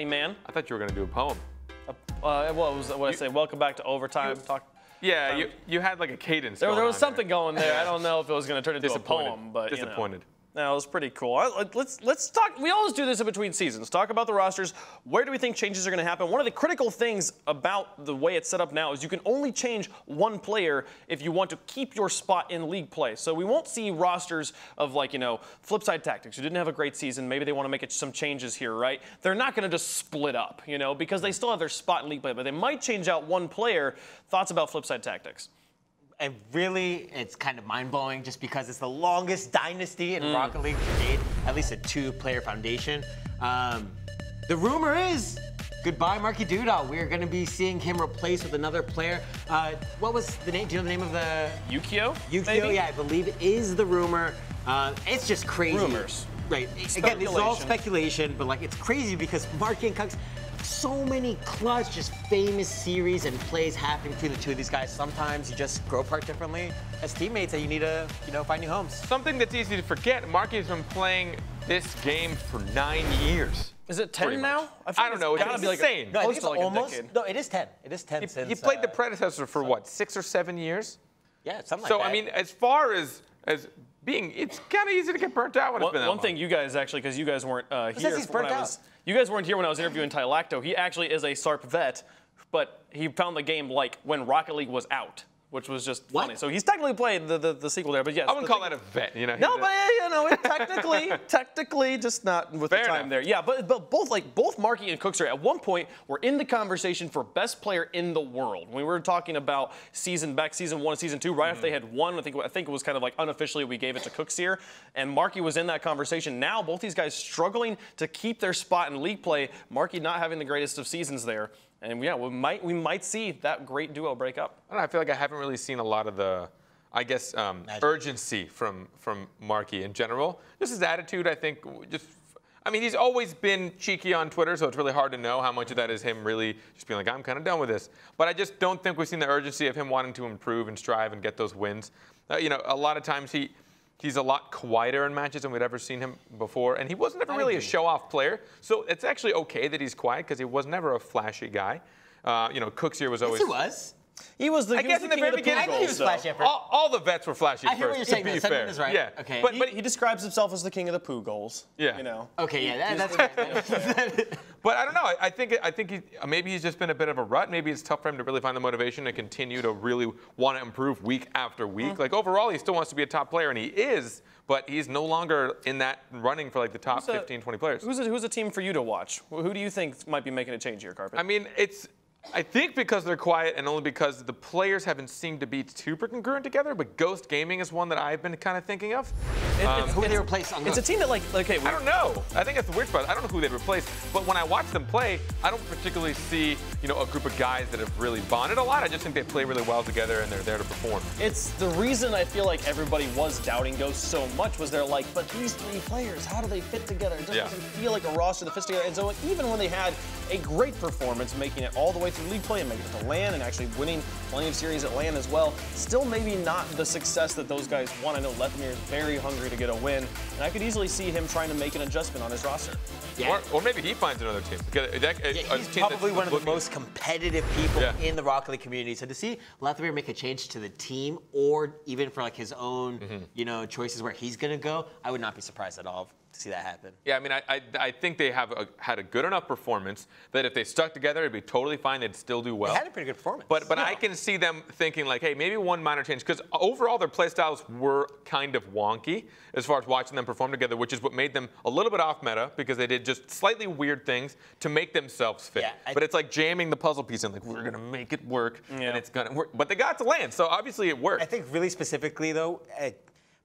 man. I thought you were going to do a poem. What I say? Welcome back to Overtime. Yeah, you had like a cadence. There was something going there. I don't know if it was going to turn into a poem, but disappointed. No, it was pretty cool. Let's talk. We always do this in between seasons. Talk about the rosters. Where do we think changes are going to happen? One of the critical things about the way it's set up now is you can only change one player if you want to keep your spot in league play. So we won't see rosters of Flipside Tactics, who didn't have a great season. Maybe they want to make some changes here, right? They're not going to just split up, because they still have their spot in league play. But they might change out one player. Thoughts about Flipside Tactics? And really, it's kind of mind-blowing just because it's the longest dynasty in Rocket League to date, at least a 2-player foundation. The rumor is, goodbye Marky Doodle. We're going to be seeing him replaced with another player. What was the name? Do you know the name of the... Yukio? Yukio, maybe? Yeah, I believe is the rumor. It's just crazy. Rumors. Right. Again, this is all speculation, but it's crazy because Marky and Cucks, so many clutch, just famous series and plays happening between the two of these guys. Sometimes you just grow apart differently as teammates, and you need to, find new homes. Something that's easy to forget. Marky's been playing this game for 9 years. Is it 10 now? I don't know. It's insane. No, I think it's a decade. No, it is 10. It is 10 since. He played the predecessor for what, 6 or 7 years? Yeah, something like so, that. I mean, as far as being, it's kind of easy to get burnt out when it's been that long. One thing you guys actually, because you guys weren't here he's burnt out? You guys weren't here when I was interviewing Tylacto. He actually is a SARP vet, but he found the game when Rocket League was out, which was just funny. So he's technically played the sequel there, but yes. I wouldn't call that a vet, No, but technically, just not with the time there. Yeah, but both Marky and Cookser at one point were in the conversation for best player in the world. When we were talking about season 1 and season 2, right after they had won, I think it was kind of unofficially we gave it to Cookser, and Marky was in that conversation. Now both these guys struggling to keep their spot in league play. Marky not having the greatest of seasons there. And yeah, we might see that great duo break up. I don't know, I feel like I haven't really seen a lot of the, urgency from Marky in general. Just his attitude, I think, he's always been cheeky on Twitter, so it's really hard to know how much of that is him really just being like, I'm kind of done with this. But I just don't think we've seen the urgency of him wanting to improve and strive and get those wins. A lot of times he's a lot quieter in matches than we'd ever seen him before, and he wasn't ever really a show-off player. So it's actually okay that he's quiet because he was never a flashy guy. Cooks here was always. Yes, he was. He was the. I guess in the very beginning, I think he was flashy at first. All the vets were flashy. I hear what you're saying. The sentiment is right. Yeah. Okay. But he describes himself as the king of the poo goals. Yeah. Okay. Yeah. That's right. But I don't know. I think maybe he's just been a bit of a rut. Maybe it's tough for him to really find the motivation to continue to really want to improve week after week. Overall, he still wants to be a top player, and he is. But he's no longer in that running for the top 15, 20 players. Who's a team for you to watch? Who do you think might be making a change here, Carpet? I mean, I think because they're quiet and only because the players haven't seemed to be super congruent together, but Ghost Gaming is one that I've been kind of thinking of. Who would they replace on It's a team that I don't know. I think that's the weird part. I don't know who they'd replace, but when I watch them play, I don't particularly see, a group of guys that have really bonded a lot. I just think they play really well together and they're there to perform. It's the reason I feel like everybody was doubting Ghost so much was they're like, but these 3 players, how do they fit together? It just doesn't feel like a roster that fits together. And so even when they had a great performance, making it all the way through league play and making it to LAN and actually winning plenty of series at LAN as well, still maybe not the success that those guys want. I know Lethamir is very hungry to get a win, and I could easily see him trying to make an adjustment on his roster. Yeah. Or maybe he finds another team. He's probably one of the most competitive people in the Rocket League community. So to see Lethamir make a change to the team, or even for his own, choices where he's gonna go, I would not be surprised at all to see that happen. Yeah, I mean, I think they have had a good enough performance that if they stuck together, it'd be totally fine. They'd still do well. They had a pretty good performance. But I can see them thinking hey, maybe one minor change, because overall their play styles were kind of wonky as far as watching them perform together, which is what made them a little bit off meta, because they did just slightly weird things to make themselves fit. Yeah, but it's like jamming the puzzle piece and we're gonna make it work, and it's gonna work. But they got to land, so obviously it worked. I think really specifically though,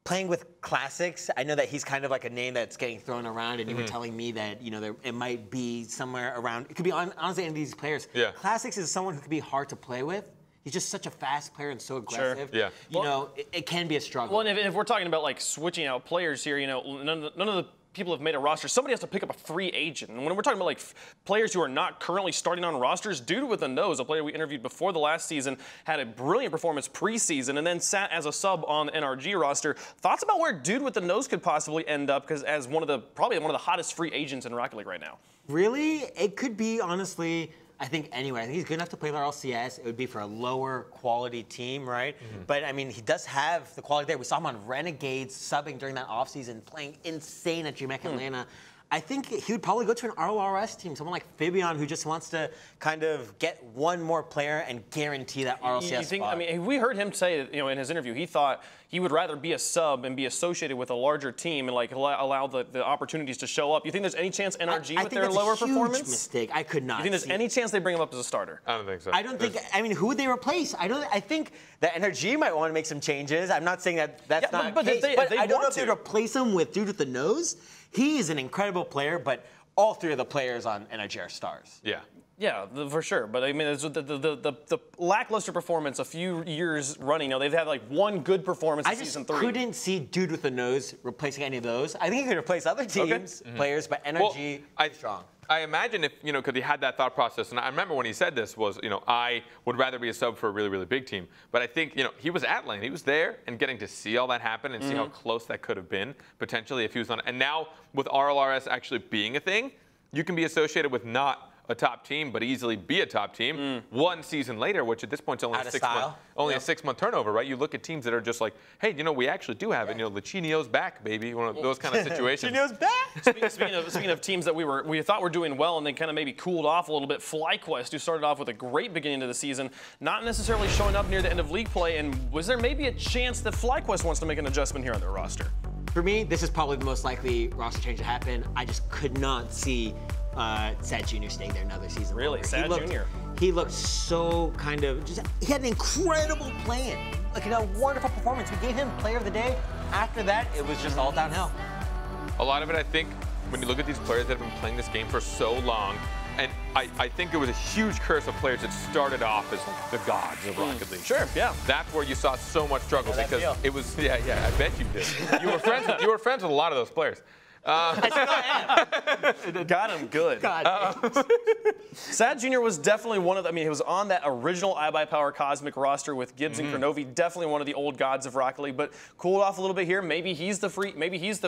playing with Classics, I know that he's kind of like a name that's getting thrown around, and you were telling me that it might be somewhere around. It could be honestly any of these players. Yeah. Classics is someone who could be hard to play with. He's just such a fast player and so aggressive. Sure. Yeah. It can be a struggle. Well, and if we're talking about switching out players here, none of the people have made a roster, somebody has to pick up a free agent. And when we're talking about like players who are not currently starting on rosters, Dude with a Nose, a player we interviewed before the last season, had a brilliant performance preseason and then sat as a sub on the NRG roster. Thoughts about where Dude with the Nose could possibly end up because as probably one of the hottest free agents in Rocket League right now? Really? It could be, honestly, I think anywhere. I think he's good enough to play the RLCS. It would be for a lower quality team, right? But I mean, he does have the quality there. We saw him on Renegades subbing during that offseason, playing insane at GMEC Atlanta. I think he would probably go to an RLRS team, someone like Fabian, who just wants to kind of get one more player and guarantee that RLCS spot. I mean, we heard him say, in his interview, he thought he would rather be a sub and be associated with a larger team and like allow the opportunities to show up. You think there's any chance NRG with their lower performance? Huge mistake. I could not. You think there's any chance they bring him up as a starter? I don't think so. I don't think. I mean, who would they replace? I think that NRG might want to make some changes. I'm not saying that that's not the case, but I don't know if they replace him with Dude with the Nose. He is an incredible player, but all three of the players on NRG are stars. Yeah. Yeah, for sure. But I mean, it's the lackluster performance a few years running. They've had like one good performance in season 3. I couldn't see Dude with the Nose replacing any of those. I think he could replace other teams, players, but NRG strong. I imagine if, because he had that thought process, and I remember when he said this was, I would rather be a sub for a really, really big team. But I think, he was at lane. He was there and getting to see all that happen and see how close that could have been potentially if he was on. And now with RLRS actually being a thing, you can be associated with not a top team, but easily be a top team. One season later, which at this point is only a 6-month turnover, right? You look at teams that are just like, hey, we actually do have it. Lachinio's back, baby. One of those kind of situations. Lachinio's back. Speaking of teams that we thought were doing well and then kind of maybe cooled off a little bit, FlyQuest, who started off with a great beginning to the season, not necessarily showing up near the end of league play. And was there maybe a chance that FlyQuest wants to make an adjustment here on their roster? For me, this is probably the most likely roster change to happen. I just could not see Sad Jr. staying there another season. Really? Sad Jr.? He looked so kind of he had an incredible plan. Like a wonderful performance. We gave him player of the day. After that, it was just all downhill. A lot of it, I think, when you look at these players that have been playing this game for so long, and I think it was a huge curse of players that started off as the gods of Rocket League. Sure, yeah. That's where you saw so much struggle because it was, yeah, I bet you did. You were friends with a lot of those players. I still am. Got him good. Sad Jr. was definitely one of the, he was on that original iBuyPower Cosmic roster with Gibbs and Kronovi, definitely one of the old gods of Rocket League, but cooled off a little bit here. Maybe he's the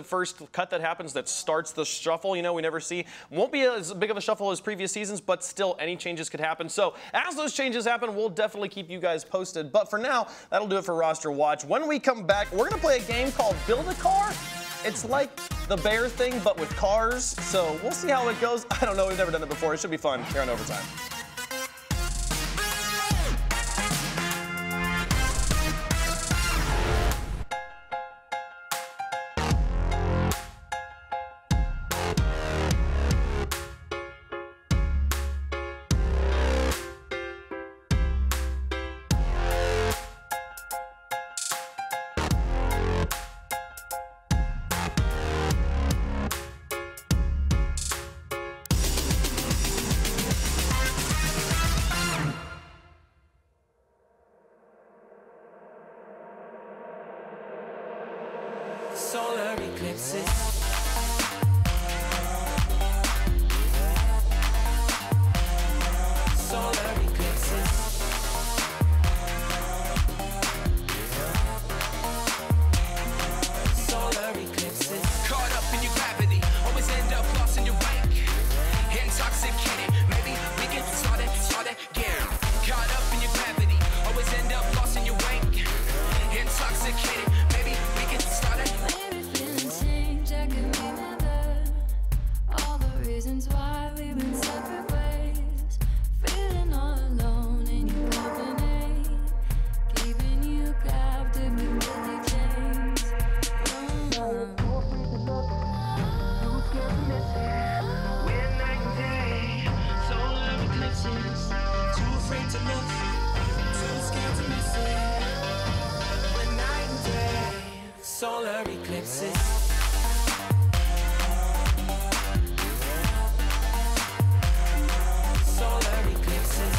first cut that happens that starts the shuffle, we never see. Won't be as big of a shuffle as previous seasons, but still any changes could happen. So as those changes happen, we'll definitely keep you guys posted. But for now, that'll do it for Roster Watch. When we come back, we're gonna play a game called Build a Car. It's like the bear thing, but with cars. So we'll see how it goes. I don't know. We've never done it before. It should be fun here on Overtime. Solar eclipses. Solar eclipses. Solar eclipses. Caught up in your gravity, always end up lost in your wake. Intoxicated, maybe we can start again. Caught up in your gravity, always end up lost in your wake. Intoxicated, maybe we can start again. Solar eclipses. Solar eclipses.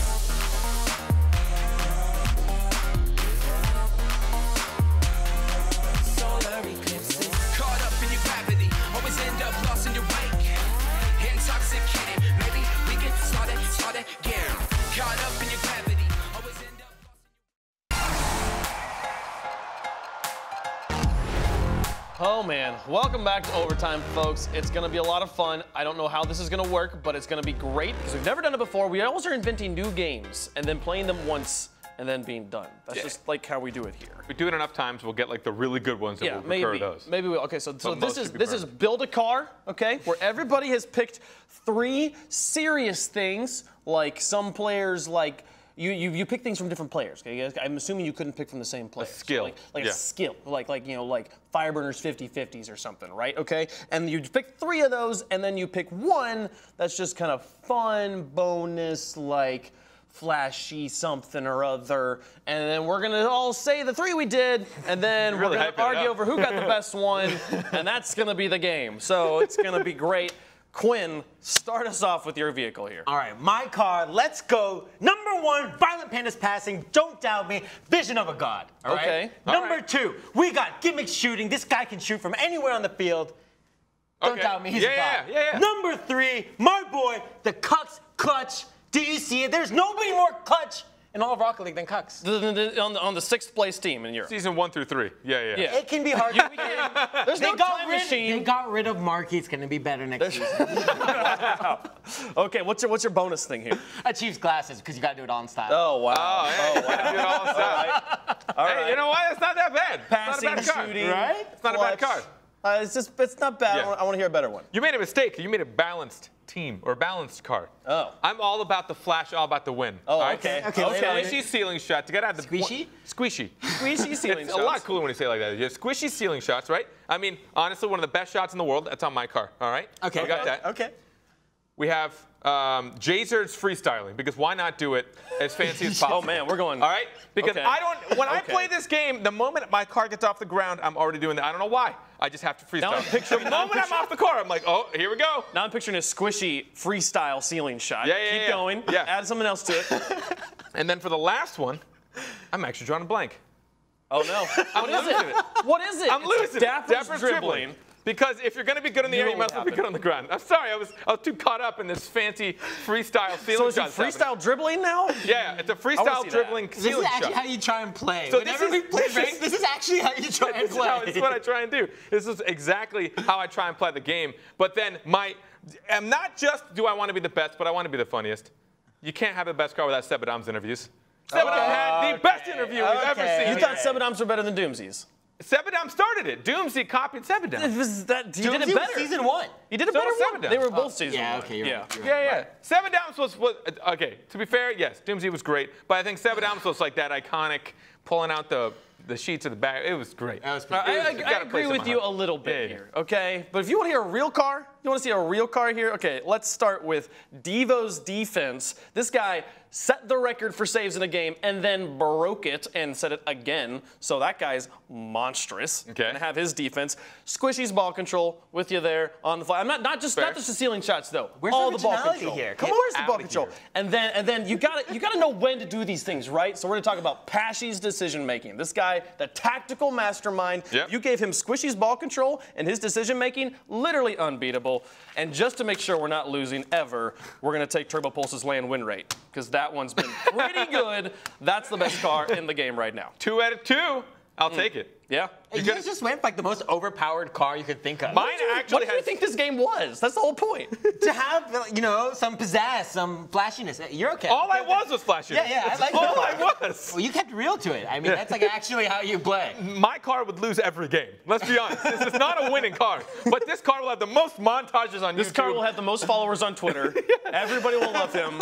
Solar eclipses. Caught up in your gravity, always end up man, welcome back to Overtime, folks. It's going to be a lot of fun. I don't know how this is going to work, but it's going to be great because we've never done it before. We always are inventing new games and then playing them once and then being done. That's just like how we do it here. If we do it enough times, we'll get like the really good ones that we'll recur those. Maybe we okay, so this is build a car, okay, where everybody has picked 3 serious things, like some players like you pick things from different players. Okay, I'm assuming you couldn't pick from the same player. A skill. So a skill, like Fireburners 50/50s or something, right? Okay, and you pick 3 of those, and then you pick 1 that's just kind of fun, bonus, like flashy something or other, and then we're gonna all say the 3 we did, and then we're gonna argue over who got the best one, and that's gonna be the game. So it's gonna be great. Quinn, start us off with your vehicle here. All right, my car, let's go. Number 1, Violent Pandas passing, don't doubt me, vision of a god. All right? Okay. Number 2, we got gimmick shooting. This guy can shoot from anywhere on the field. Don't doubt me, he's a god. Yeah. Number 3, my boy, the Cucks Clutch. Do you see it? There's nobody more clutch in all of Rocket League than Cucks. On the 6th place team in Europe. Season 1 through 3. Yeah. It can be hard. There's no time machine. They got rid of Markey. It's going to be better next season. Okay, what's your bonus thing here? Chiefs glasses, because you got to do it on style. Oh, wow. Oh, gotta do it all stuff. Hey, you know what? It's not that bad. Passing, it's not a bad shooting, card, right? It's not a bad card. It's not bad. Yeah. I want to hear a better one. You made a mistake. You made a balanced team or a balanced card. Oh. I'm all about the flash, all about the win. Oh, right? okay. Squishy ceiling shots. You gotta have the Squishy? Squishy. Squishy ceiling It's shots. a lot cooler when you say it like that. Yeah, squishy ceiling shots, right? I mean, honestly, one of the best shots in the world. That's on my car. All right. Okay. We got that. Okay. We have Jazer's freestyling, because why not do it as fancy as possible? Oh man, we're going. All right? Because Okay. I play this game, the moment my car gets off the ground, I'm already doing that. I don't know why. I just have to freestyle. Now I'm picturing- the moment I'm off the car, I'm like, oh, here we go. Now I'm picturing a squishy freestyle ceiling shot. Yeah, Keep going. Yeah. Add something else to it. And then for the last one, I'm actually drawing a blank. Oh no. What is it? What is it? I'm losing. Dapper's dribbling. Because if you're going to be good in the air, you must be good on the ground. I'm sorry, I was too caught up in this fancy freestyle So ceiling is it shot. freestyle dribbling now? Yeah, it's a see freestyle that. dribbling This is ceiling actually shot. how you try and play. So Whenever we play ranked, this is actually how you try and play. This is what I try and do. This is exactly how I try and play the game. But then I'm not just do I want to be the best, but I want to be the funniest. You can't have the best car without Sebadam's interviews. Sebadam had the best interview we've ever seen. You thought Sebadams were better than Doomsies? Sebadam started it. Doomsy copied Sebadam. He did it Doomsy was better. season 1. He did a So better was one. Sebadam. They were both season 1. Okay, you're right. Yeah. Sebadams was okay. To be fair, yes, Doomsy was great, but I think Sebadams was like that iconic pulling out the sheets of the bag. It was great. That was pretty I agree with you a little bit here, okay? But if you want to hear a real car, you want to see a real car here? Okay, let's start with Devo's defense. This guy set the record for saves in a game and then broke it and set it again. So that guy's monstrous. Okay. And have his defense. Squishy's ball control with you there on the fly. I'm not just the ceiling shots though. Where's all the the ball originality control. here? Come Come on, where's the ball outta control? here. And then you gotta know when to do these things, right? So we're gonna talk about Pashy's decision making. This guy, the tactical mastermind. Yep. You gave him Squishy's ball control and his decision making, literally unbeatable. And just to make sure we're not losing ever, we're gonna take Turbo Pulse's land win rate, because that one's been pretty good. That's the best car in the game right now. 2 out of 2. I'll take it. Yeah. You guys just went for like the most overpowered car you could think of. Mine What actually do you has. think this game was? That's the whole point. To have, some pizzazz, some flashiness. You're okay. All I was flashy. Yeah, I like all your I car. was. Well, you kept it real to it. I mean, that's like actually how you play. My car would lose every game. Let's be honest. This is not a winning car. But this car will have the most montages on This YouTube. car will have the most followers on Twitter. Everybody will love him.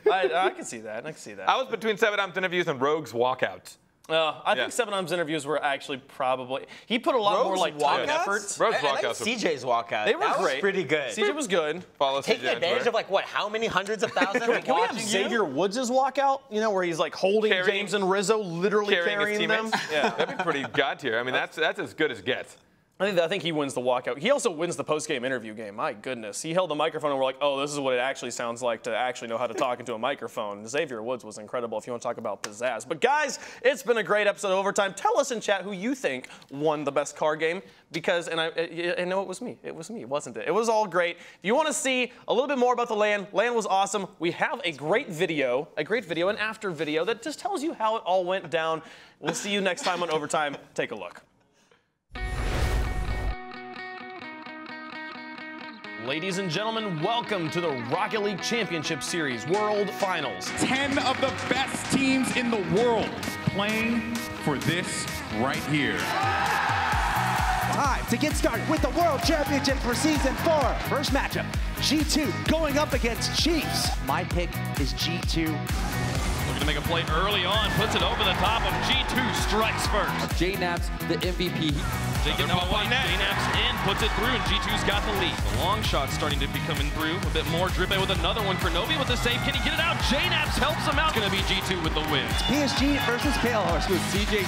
I can see that. I can see that. I was between Sebadam's interviews and Rogue's walkouts. I think Sebadam's interviews were actually probably. He put a lot more like time and efforts. Rogue's I like walkouts were CJ's walkout. They were that great. was pretty good. CJ was good. follow Taking CJ on advantage Twitter. of like what? How many hundreds of thousands? Can we have Xavier Woods' walkout? Where he's like holding Carrying- James and Rizzo, literally carrying his them. teammates. Yeah. That'd be pretty god tier. I mean, that's as good as it gets. I think he wins the walkout. He also wins the post-game interview game. My goodness. He held the microphone and we're like, oh, this is what it actually sounds like to actually know how to talk into a microphone. Xavier Woods was incredible if you want to talk about pizzazz. But guys, it's been a great episode of Overtime. Tell us in chat who you think won the best car game, because, and I know it was me. It was me, wasn't it? It was all great. If you want to see a little bit more about the LAN was awesome. We have a great video, an after video that just tells you how it all went down. We'll see you next time on Overtime. Take a look. Ladies and gentlemen, welcome to the Rocket League Championship Series World Finals. 10 of the best teams in the world playing for this right here. Time to get started with the World Championship for Season 4. First matchup, G2 going up against Chiefs. My pick is G2. Looking to make a play early on, puts it over the top of G2, strikes first. J-Naps, the MVP. Taking the point, J-Naps in, puts it through, and G2's got the lead. The long shot's starting to be coming through. A bit more. Drippe with another one for Novi with the save. Can he get it out? J-Naps helps him out. Going to be G2 with the win. PSG versus Pale Horse. With CJ,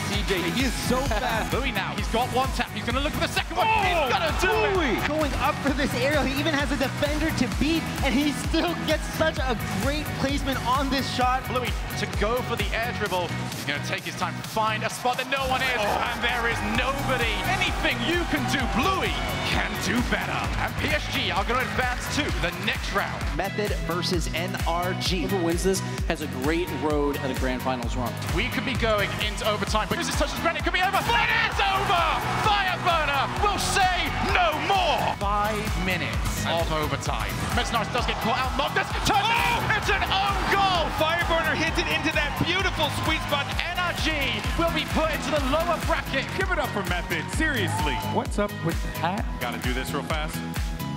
he is so fast. Louis now, he's got one tap. He's going to look for the second one. He's going to do it. Going up for this aerial. He even has a defender to beat, and he still gets such a great placement on this shot. Louis to go for the air dribble. He's going to take his time, find a spot that no one is, and there is nobody. Anything you can do, Bluey can do better. And PSG are going to advance to the next round. Method versus NRG. Whoever wins this has a great road at a grand finals run. We could be going into overtime, but as this touches ground, it could be over. But it's over! Fireburner will say no more. 5 minutes of overtime. Mesnars does get caught out. Magnus turns it. It's an own goal. Fireburner hits it into that beautiful sweet spot. NRG will be put into the lower bracket. Give it up for Method. Seriously. What's up with that? Gotta do this real fast.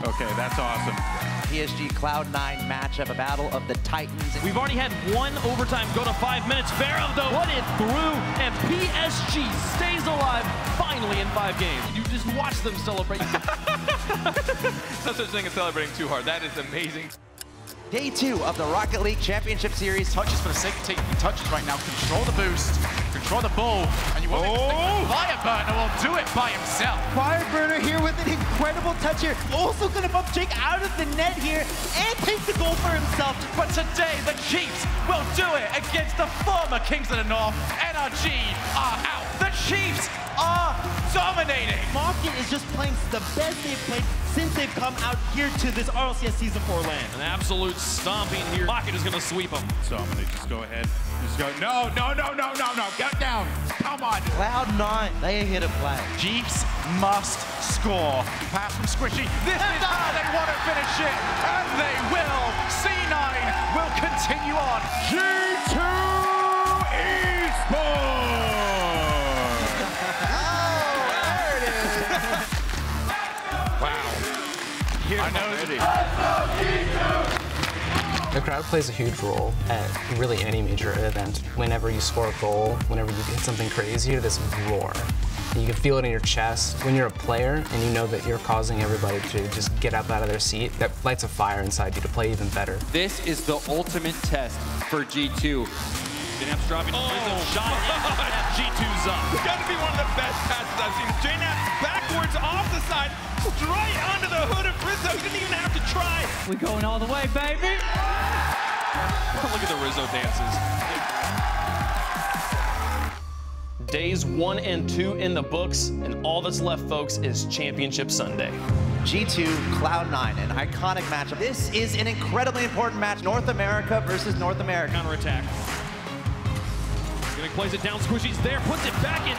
Okay, that's awesome. PSG Cloud9 matchup, a battle of the Titans. We've already had one overtime go to 5 minutes. Pharaoh, though, put it through, and PSG stays alive finally in 5 games. You just watch them celebrate. No such thing as celebrating too hard. That is amazing. Day 2 of the Rocket League Championship Series. Touches for the sake of taking touches right now. Control the boost, control the ball, and you won't Fireburner will do it by himself. Fireburner here with an incredible touch here. Also gonna bump Jake out of the net here and take the goal for himself. But today, the Chiefs will do it against the former Kings of the North. NRG are out. The Chiefs are dominating. Market is just playing the best they've played since they've come out here to this RLCS Season 4 land. An absolute stomping here. Rocket is going to sweep him. So I'm going to just go ahead. Just go. No. Get down. Come on. Cloud9, they are here to play. Chiefs must score. Pass from Squishy. This is how they want to finish it. And they will. C9 will continue on. G2 eSports. I know. The crowd plays a huge role at really any major event. Whenever you score a goal, whenever you hit something crazy, you hear this roar. You can feel it in your chest. When you're a player and you know that you're causing everybody to just get up out of their seat, that lights a fire inside you to play even better. This is the ultimate test for G2. J-Naps dropping shot. G2's up. It's got to be one of the best passes I've seen. J-Naps backwards off the side, right onto the hood of Rizzo. He didn't even have to try. We're going all the way, baby. Look at the Rizzo dances. Days 1 and 2 in the books, and all that's left, folks, is Championship Sunday. G2 Cloud9, an iconic matchup. This is an incredibly important match. North America versus North America. Counterattack. He plays it down. Squishy's there, puts it back in.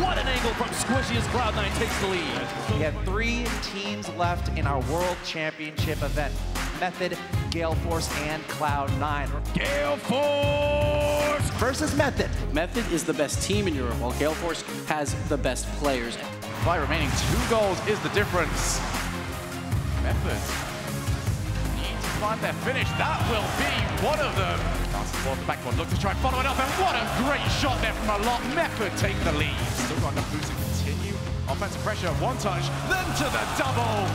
What an angle from Squishy as Cloud9 takes the lead. We have 3 teams left in our World Championship event. Method, Gale Force, and Cloud9. Gale Force versus Method. Method is the best team in Europe, while Gale Force has the best players. By remaining 2 goals is the difference. Method needs to find their finish. That will be one of them. Passes the ball to the backboard, look to try and follow it up, and what a great shot there from a lot. Method take the lead. Still got enough boost to continue. Offensive pressure, 1 touch, then to the double.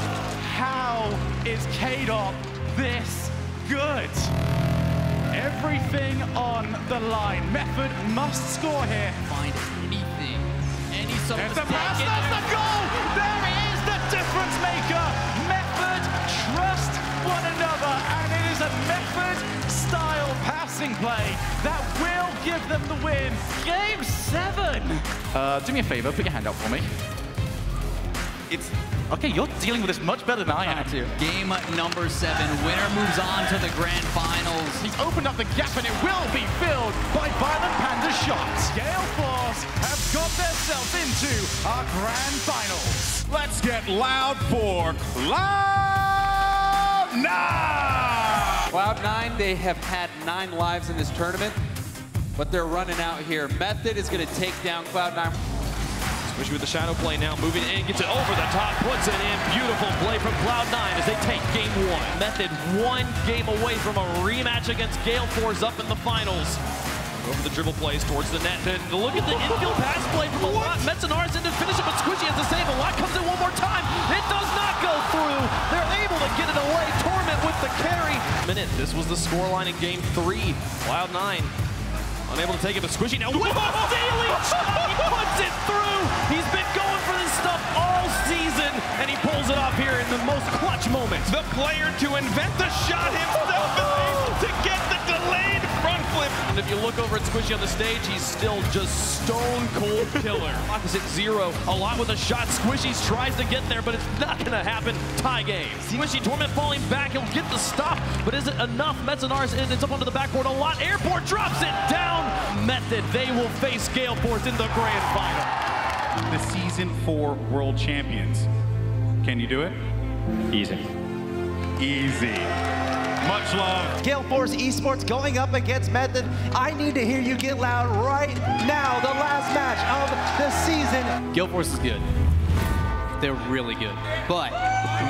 How is K-Dot this good? Everything on the line. Method must score here. Find anything, any sort of the pass, that's the goal! There is the difference maker. Method trust one another, and it is a Method-style passing play that will give them the win. Game 7. Do me a favor, put your hand out for me. It's okay. You're dealing with this much better than I am. Game number 7. Winner moves on to the grand finals. He's opened up the gap, and it will be filled by Violent Panda shots. Gale Force have got themselves into our grand finals. Let's get loud for Cloud. Cloud9! Cloud9, they have had 9 lives in this tournament, but they're running out here. Method is going to take down Cloud9. Squishy with the shadow play now, moving in, gets it over the top, puts it in. Beautiful play from Cloud9 as they take game 1. Method 1 game away from a rematch against Gale Force up in the finals. Over the dribble plays towards the net. And look at the infield pass play from a lot. Metzenars in to finish it, but Squishy has the save. A lot comes in one more time. It does not go through. They're able to get it away. Torment with the carry. This was the scoreline in game 3. Cloud9 unable to take it, but Squishy now with a stealing shot. He puts it through. He's been going for this stuff all season, and he pulls it off here in the most clutch moments. The player to invent the shot himself is able to get the delayed front flip. And if you look over at Squishy on the stage, he's still just stone cold killer. Opposite 0, a lot with a shot. Squishy tries to get there, but it's not going to happen. Tie game. Squishy, Torment falling back. He'll get the stop, but is it enough? Metzenars ends up onto the backboard a lot. Airport drops it down. Method, they will face Gale Force in the grand final. The Season 4 World Champions. Can you do it? Easy. Easy. Much love. Gale Force eSports going up against Method. I need to hear you get loud right now. The last match of the season. Gale Force is good. They're really good. But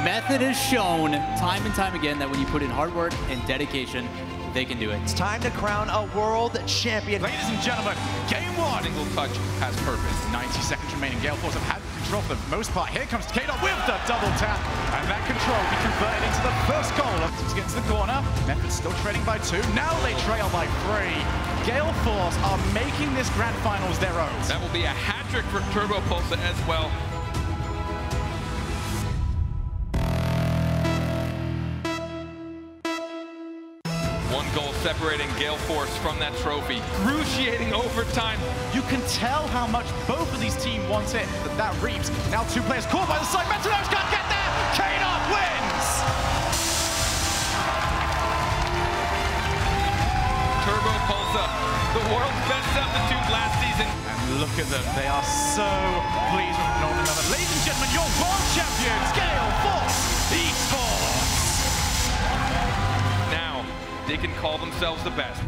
Method has shown time and time again that when you put in hard work and dedication, they can do it. It's time to crown a world champion. Ladies and gentlemen, game 1. Single touch has purpose. 90 seconds remaining. Gale Force have had control for the most part. Here comes Kato with the double tap. And that control will be converted into the first goal. Let's get to the corner. Method still trailing by 2. Now they trail by 3. Gale Force are making this grand finals their own. That will be a hat trick for Turbo Pulsa as well. One goal separating Gale Force from that trophy. Cruciating overtime. You can tell how much both of these teams want it. That reaps. Now 2 players caught by the side. Metzenars can't get there. K-Dot wins. Turbo Pulsa, the world's best substitute last season. And look at them. They are so pleased with one another. Ladies and gentlemen, your world champions, Gale Force eSports. Now, they can call themselves the best.